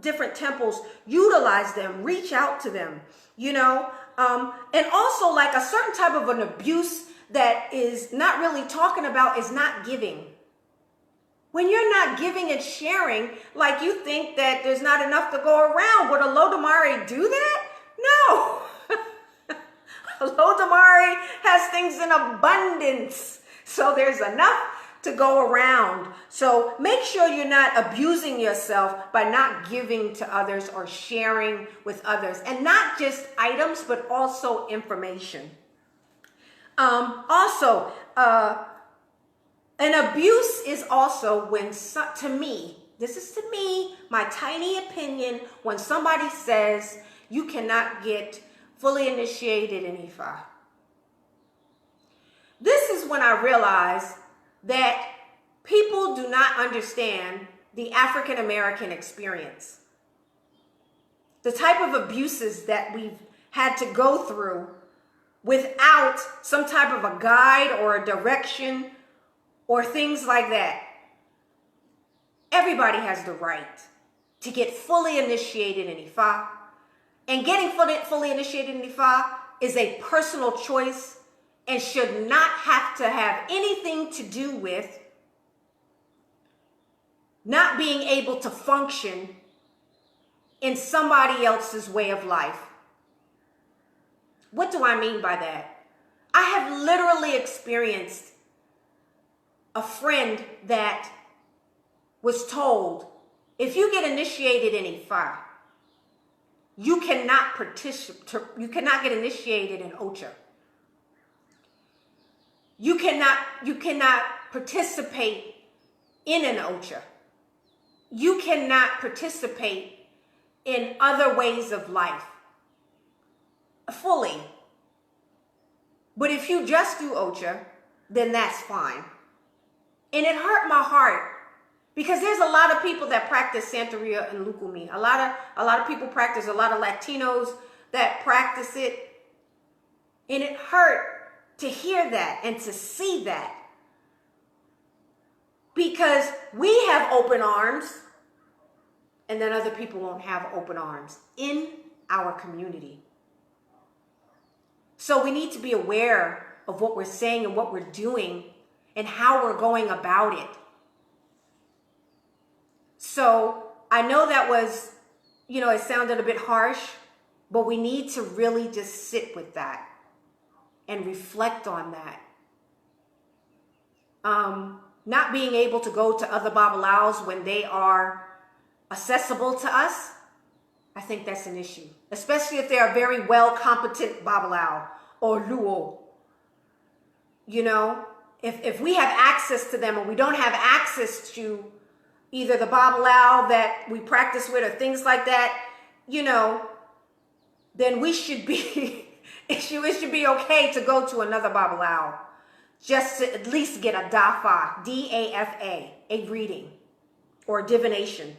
different temples, utilize them, reach out to them, and also like a certain type of an abuse that is not really talking about is not giving. When you're not giving and sharing, like you think that there's not enough to go around, would a Lodamare do that? No. Lodamare has things in abundance. So there's enough to go around. So make sure you're not abusing yourself by not giving to others or sharing with others. And not just items, but also information. An abuse is also when, to me, this is to me, my tiny opinion, when somebody says you cannot get fully initiated in Ifa. This is when I realize that people do not understand the African American experience. The type of abuses that we've had to go through without some type of a guide or a direction or things like that. Everybody has the right to get fully initiated in Ifa. And getting fully initiated in Ifa is a personal choice and should not have to have anything to do with not being able to function in somebody else's way of life. What do I mean by that? I have literally experienced a friend that was told, if you get initiated in Ifa, you cannot get initiated in Ocha. You cannot participate in an Ocha. You cannot participate in other ways of life fully. But if you just do Ocha, then that's fine. And it hurt my heart because there's a lot of people that practice Santeria and Lukumi. A lot of people practice, a lot of Latinos that practice it. And it hurt to hear that and to see that. Because we have open arms and then other people won't have open arms in our community. So we need to be aware of what we're saying and what we're doing and how we're going about it. So I know that was, it sounded a bit harsh, but we need to really just sit with that and reflect on that. Not being able to go to other Babalaos when they are accessible to us, I think that's an issue. Especially if they are very well competent Babalao or Luo. If we have access to them and we don't have access to either the Babalao that we practice with or things like that, then we should be, it should be okay to go to another Babalao just to at least get a Dafa, D-A-F-A, a reading or divination.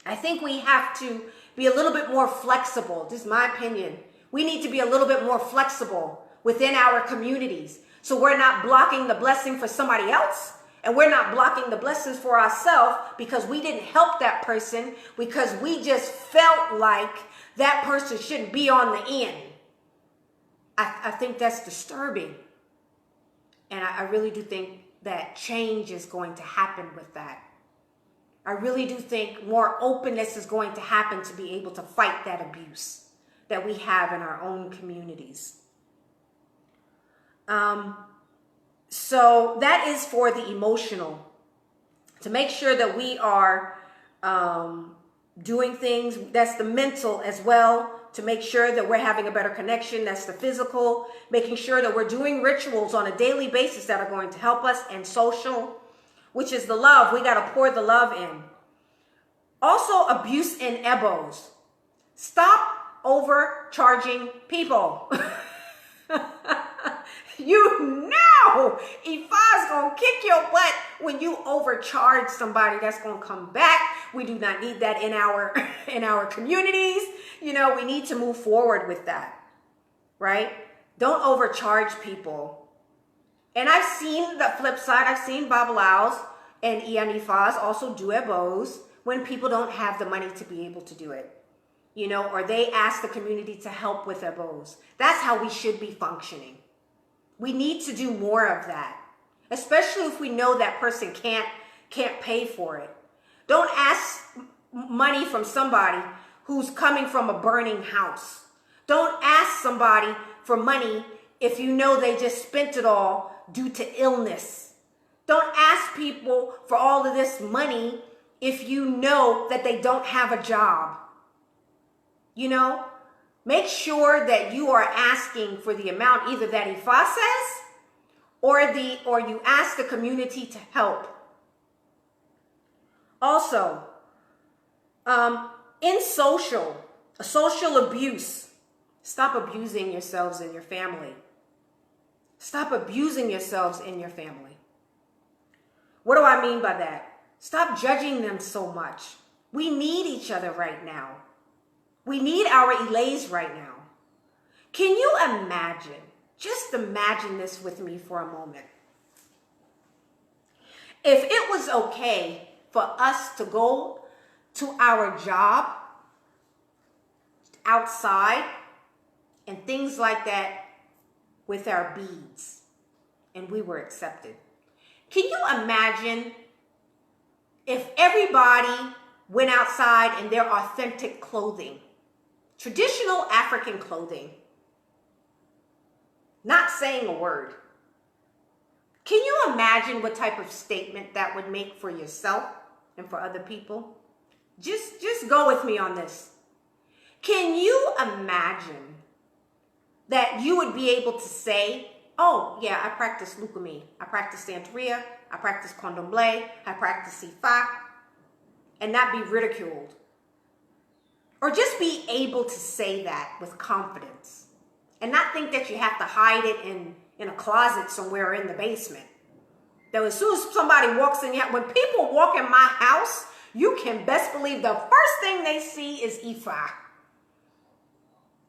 I think we have to be a little bit more flexible. This is my opinion. We need to be a little bit more flexible within our communities so we're not blocking the blessing for somebody else and we're not blocking the blessings for ourselves because we didn't help that person because we just felt like that person shouldn't be on the end. I think that's disturbing. And I really do think that change is going to happen with that. I really do think more openness is going to happen to be able to fight that abuse that we have in our own communities. So that is for the emotional, to make sure that we are doing things. That's the mental as well, to make sure that we're having a better connection. That's the physical, making sure that we're doing rituals on a daily basis that are going to help us. And social, which is the love. We got to pour the love in. Also, abuse and ebos. Stop overcharging people. You know Ifa's gonna kick your butt when you overcharge somebody. That's gonna come back. We do not need that in our communities. You know, we need to move forward with that, right? Don't overcharge people. And I've seen the flip side. I've seen Babalaos and Ifas also do ebos when people don't have the money to be able to do it, you know, or they ask the community to help with ebos. That's how we should be functioning. We need to do more of that, especially if we know that person can't pay for it. Don't ask money from somebody who's coming from a burning house. Don't ask somebody for money if you know they just spent it all due to illness. Don't ask people for all of this money if you know that they don't have a job. You know? Make sure that you are asking for the amount either that Ifa says or you ask the community to help. Also, in social abuse, stop abusing yourselves and your family. Stop abusing yourselves in your family. What do I mean by that? Stop judging them so much. We need each other right now. We need our Ilays right now. Can you imagine? Just imagine this with me for a moment. If it was okay for us to go to our job outside and things like that with our beads and we were accepted. Can you imagine if everybody went outside in their authentic clothing? Traditional African clothing. Not saying a word. Can you imagine what type of statement that would make for yourself and for other people? Just go with me on this. Can you imagine that you would be able to say, oh, yeah, I practice Lukumi, I practice Santeria, I practice Candomblé, I practice Ifa, and not be ridiculed? Or just be able to say that with confidence and not think that you have to hide it in a closet somewhere in the basement. Though as soon as somebody walks in, when people walk in my house, you can best believe the first thing they see is Ifa.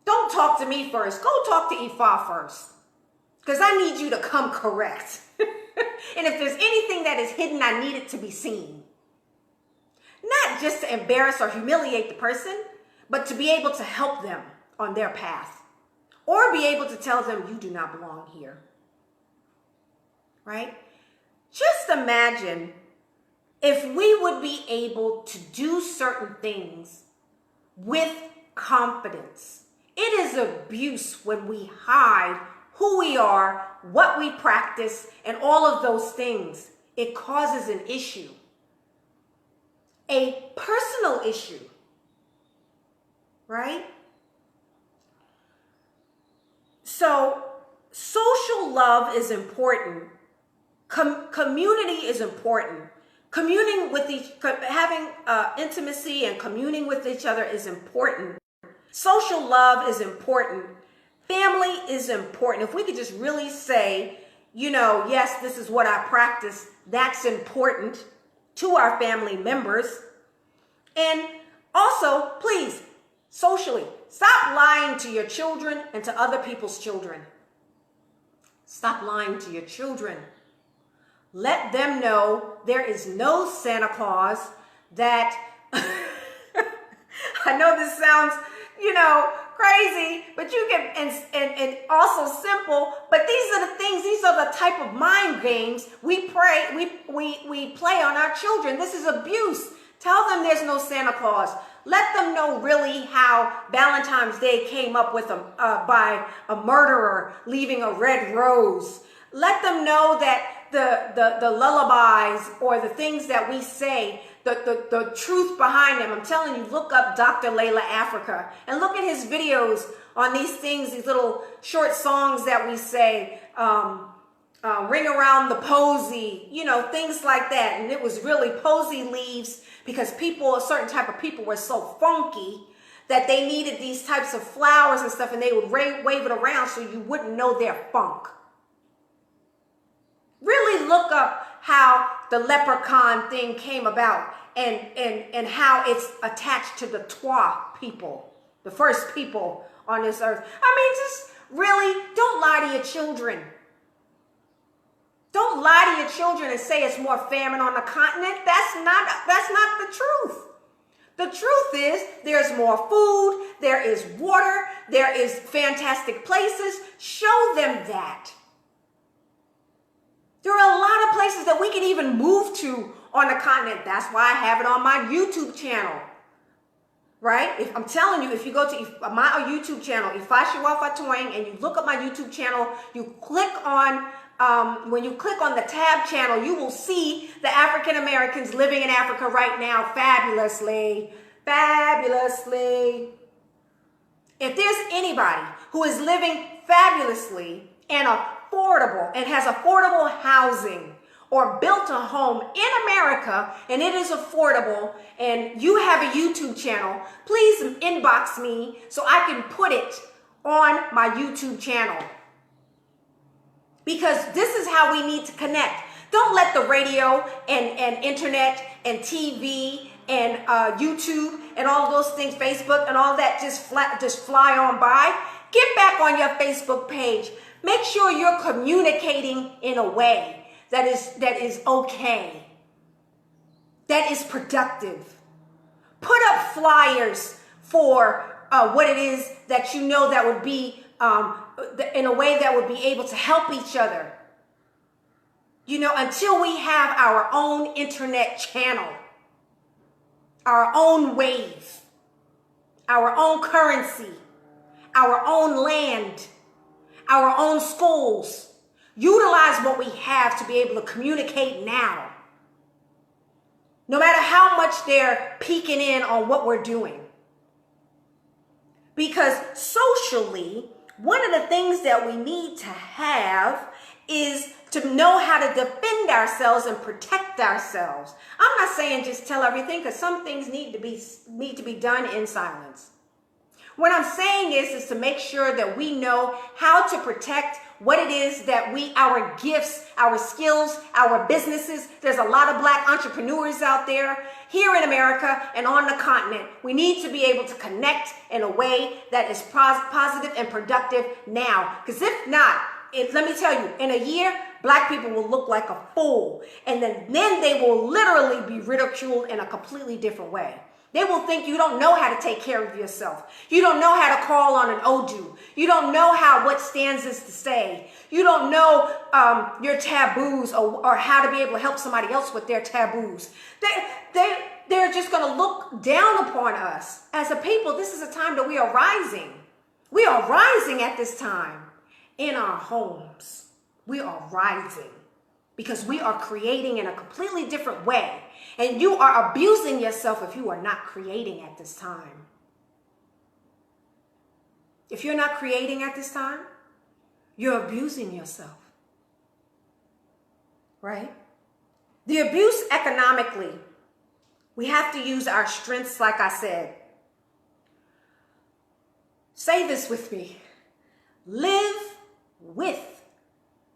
Don't talk to me first. Go talk to Ifa first. Because I need you to come correct. And if there's anything that is hidden, I need it to be seen. Not just to embarrass or humiliate the person, but to be able to help them on their path. Or be able to tell them, you do not belong here. Right? Just imagine if we would be able to do certain things with confidence. It is abuse when we hide who we are, what we practice, and all of those things. It causes an issue. A personal issue. Right? So, social love is important. Community is important. Communing with having intimacy and communing with each other is important. Social love is important. Family is important. If we could just really say, you know, yes, this is what I practice, that's important to our family members. And also, please, socially, stop lying to your children and to other people's children. Stop lying to your children. Let them know there is no Santa Claus that, I know this sounds, you know, crazy, but you can, and also simple, but these are the things, these are the type of mind games we play on our children. This is abuse. Tell them there's no Santa Claus. Let them know really how Valentine's Day came up with by a murderer leaving a red rose Let them know that the lullabies or the things that we say, the truth behind them. I'm telling you, look up Dr. Layla Africa and look at his videos on these things, these little short songs that we say, ring around the posy, you know, things like that. And it was really posy leaves because people, a certain type of people were so funky that they needed these types of flowers and stuff, and they would wave it around so you wouldn't know their funk. Really look up how the leprechaun thing came about and how it's attached to the Twa people, the first people on this earth. I mean, just really, don't lie to your children. Don't lie to your children and say it's more famine on the continent. That's not the truth. The truth is there's more food, there is water, there is fantastic places. Show them that. There are a lot of places that we can even move to on the continent. That's why I have it on my YouTube channel. Right? I'm telling you, if you go to my YouTube channel, Ifa Shiwafa and you look up my YouTube channel, you click on, when you click on the tab channel, you will see the African Americans living in Africa right now fabulously. Fabulously. If there's anybody who is living fabulously and affordable and has affordable housing or built a home in America and it is affordable and you have a YouTube channel, please inbox me so I can put it on my YouTube channel. Because this is how we need to connect. Don't let the radio and internet and TV and YouTube and all of those things, Facebook and all that just fly on by. Get back on your Facebook page. Make sure you're communicating in a way that is okay, that is productive. Put up flyers for what it is that you know that would be in a way that would be able to help each other. You know, until we have our own internet channel, our own wave, our own currency, our own land, our own schools. Utilize what we have to be able to communicate now. No matter how much they're peeking in on what we're doing. Because socially, one of the things that we need to have is to know how to defend ourselves and protect ourselves. I'm not saying just tell everything, because some things need to be done in silence. What I'm saying is to make sure that we know how to protect what it is that our gifts, our skills, our businesses. There's a lot of Black entrepreneurs out there here in America and on the continent. We need to be able to connect in a way that is positive and productive now. Because if not, let me tell you, in a year, Black people will look like a fool. And then they will literally be ridiculed in a completely different way. They will think you don't know how to take care of yourself. You don't know how to call on an Odu. You don't know what stanzas to say. You don't know your taboos or how to be able to help somebody else with their taboos. They're just going to look down upon us. As a people, this is a time that we are rising. We are rising at this time in our homes. We are rising because we are creating in a completely different way. And you are abusing yourself if you are not creating at this time. If you're not creating at this time, you're abusing yourself. Right? The abuse economically, we have to use our strengths, like I said. Say this with me. Live with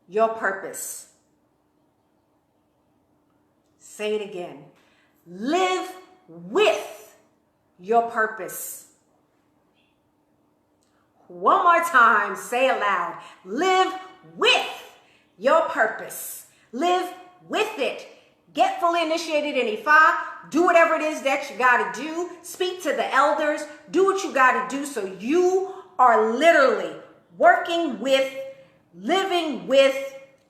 your purpose. Say it again. Live with your purpose. One more time, say it loud. Live with your purpose. Live with it. Get fully initiated in Ifa. Do whatever it is that you got to do. Speak to the elders. Do what you got to do so you are literally working with, living with,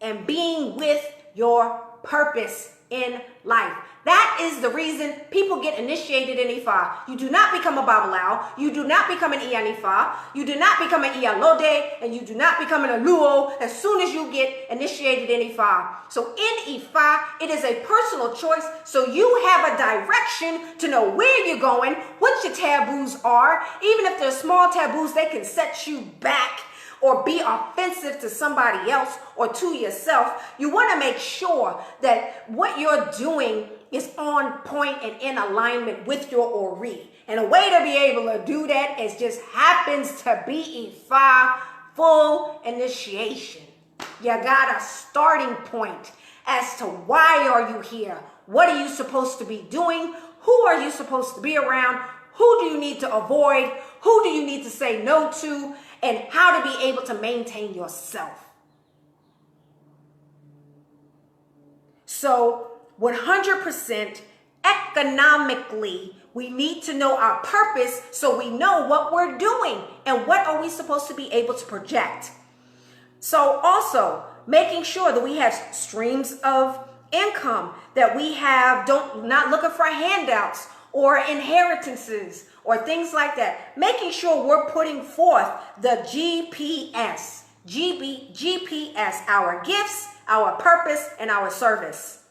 and being with your purpose in life. That is the reason people get initiated in Ifa. You do not become a Babalao. You do not become an Iyan Ifa. You do not become an Iyalode. And you do not become an Aluo as soon as you get initiated in Ifa. So in Ifa, it is a personal choice. So you have a direction to know where you're going, what your taboos are. Even if they're small taboos, they can set you back or be offensive to somebody else or to yourself. You want to make sure that what you're doing is on point and in alignment with your Ire. And a way to be able to do that is just happens to be Ifa full initiation. You got a starting point as to why are you here? What are you supposed to be doing? Who are you supposed to be around? Who do you need to avoid? Who do you need to say no to? And how to be able to maintain yourself. So 100% economically, we need to know our purpose so we know what we're doing and what are we supposed to be able to project. So also making sure that we have streams of income, that we have, not looking for handouts or inheritances or things like that. Making sure we're putting forth the GPS, our gifts, our purpose, and our service.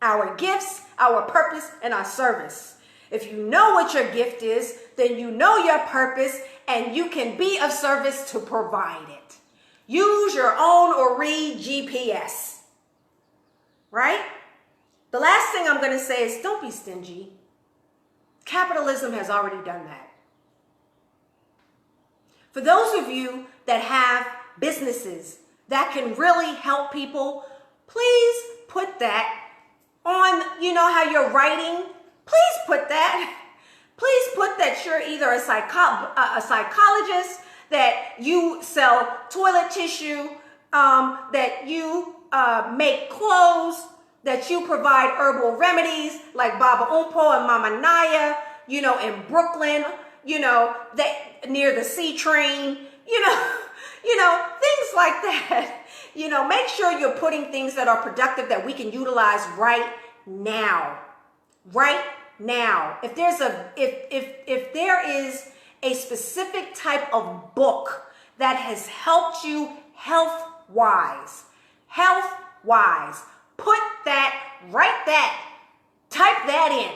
Our gifts, our purpose, and our service. If you know what your gift is, then you know your purpose, and you can be of service to provide it. Use your own Ire GPS. Right? The last thing I'm going to say is don't be stingy. Capitalism has already done that. For those of you that have businesses that can really help people, please put that on, you know how you're writing? Please put that. Please put that you're either a psychologist, that you sell toilet tissue, that you make clothes, that you provide herbal remedies like Baba Umpo and Mama Naya, you know, in Brooklyn, you know, that near the C train, you know, things like that. You know, make sure you're putting things that are productive that we can utilize right now. Right now. If there's if there is a specific type of book that has helped you health-wise, put that, write that, type that in.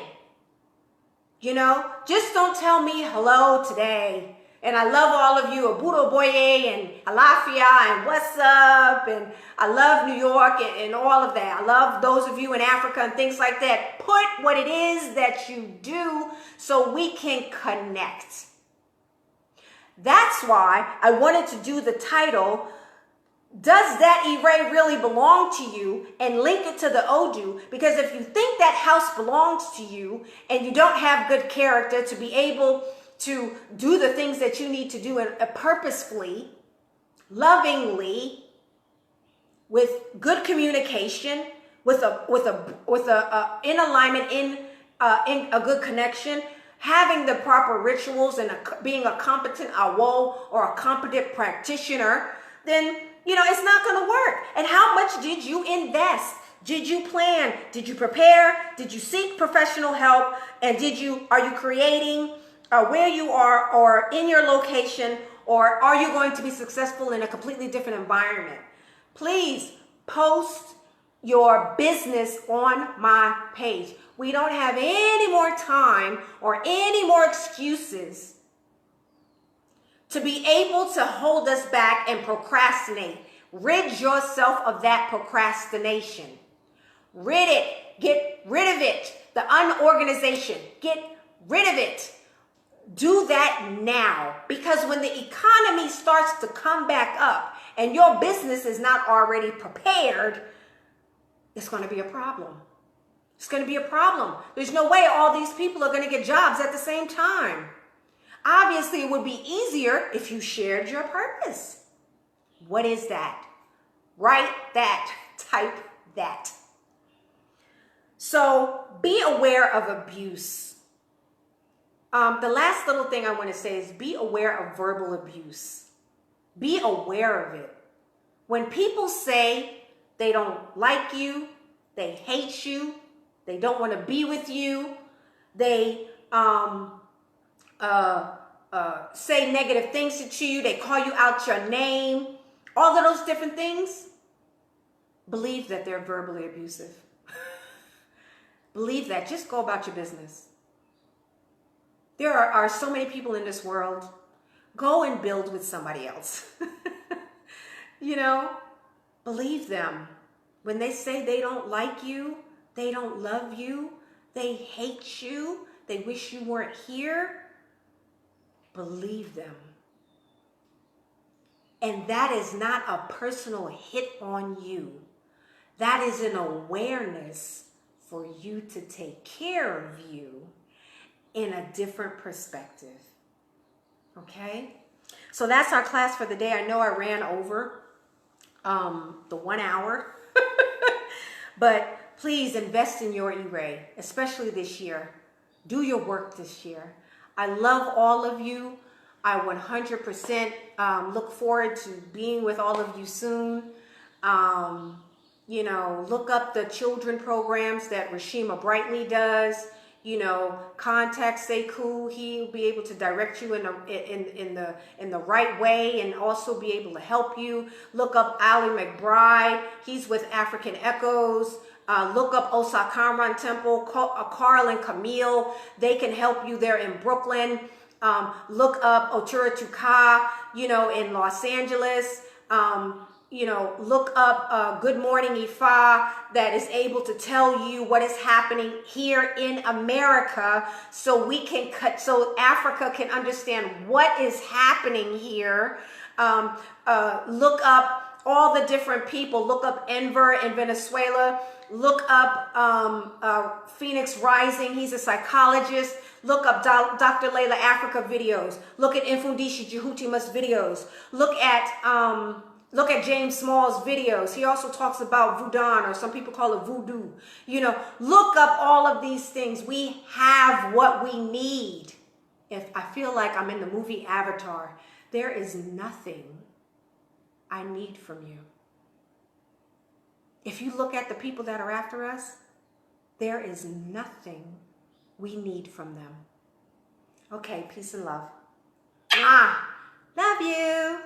You know, just don't tell me hello today. And I love all of you, Abudo Boye and Alafia and what's up. And I love New York and all of that. I love those of you in Africa and things like that. Put what it is that you do so we can connect. That's why I wanted to do the title, Does That Ire Really Belong to You? And link it to the Odu. Because if you think that house belongs to you and you don't have good character to be able to do the things that you need to do purposefully, lovingly, with good communication, with a in alignment, in a good connection, having the proper rituals and being a competent awo or a competent practitioner, then you know it's not going to work. And how much did you invest? Did you plan? Did you prepare? Did you seek professional help? And are you creating where you are or in your location, or are you going to be successful in a completely different environment? Please post your business on my page. We don't have any more time or any more excuses to be able to hold us back and procrastinate. Rid yourself of that procrastination. Get rid of it. The unorganization, get rid of it. Do that now, because when the economy starts to come back up and your business is not already prepared, it's going to be a problem. It's going to be a problem. There's no way all these people are going to get jobs at the same time. Obviously, it would be easier if you shared your purpose. What is that? Write that. Type that. So be aware of abuse. The last little thing I want to say is be aware of verbal abuse. Be aware of it. When people say they don't like you, they hate you, They don't want to be with you. They say negative things to you. They call you out your name. All of those different things. Believe that they're verbally abusive. Believe that. Just go about your business. There are so many people in this world. Go and build with somebody else. You know, believe them. When they say they don't like you, they don't love you, they hate you, they wish you weren't here, believe them. And that is not a personal hit on you. That is an awareness for you to take care of you in a different perspective. Okay? So that's our class for the day. I know I ran over the 1 hour. But please invest in your Ire, especially this year. Do your work this year. I love all of you. I 100% look forward to being with all of you soon. You know, look up the children programs that Rashima Brightly does. You know, contact Sekou. He'll be able to direct you in the right way and also be able to help you. Look up Ali McBride. He's with African Echoes. Look up Osa Kamran Temple. Carl and Camille. They can help you there in Brooklyn. Look up Otura Tuka, you know, in Los Angeles. You know, look up Good Morning Ifa, that is able to tell you what is happening here in America, so we can so Africa can understand what is happening here. Look up all the different people. Look up Enver in Venezuela. Look up Phoenix Rising. He's a psychologist. Look up Dr. Layla Africa videos. Look at Infundishi Jehutima's videos. Look at James Small's videos. He also talks about Voodoo, or some people call it voodoo. You know, look up all of these things. We have what we need. If I feel like I'm in the movie Avatar, there is nothing I need from you. If you look at the people that are after us, there is nothing we need from them. Okay, peace and love. Love you.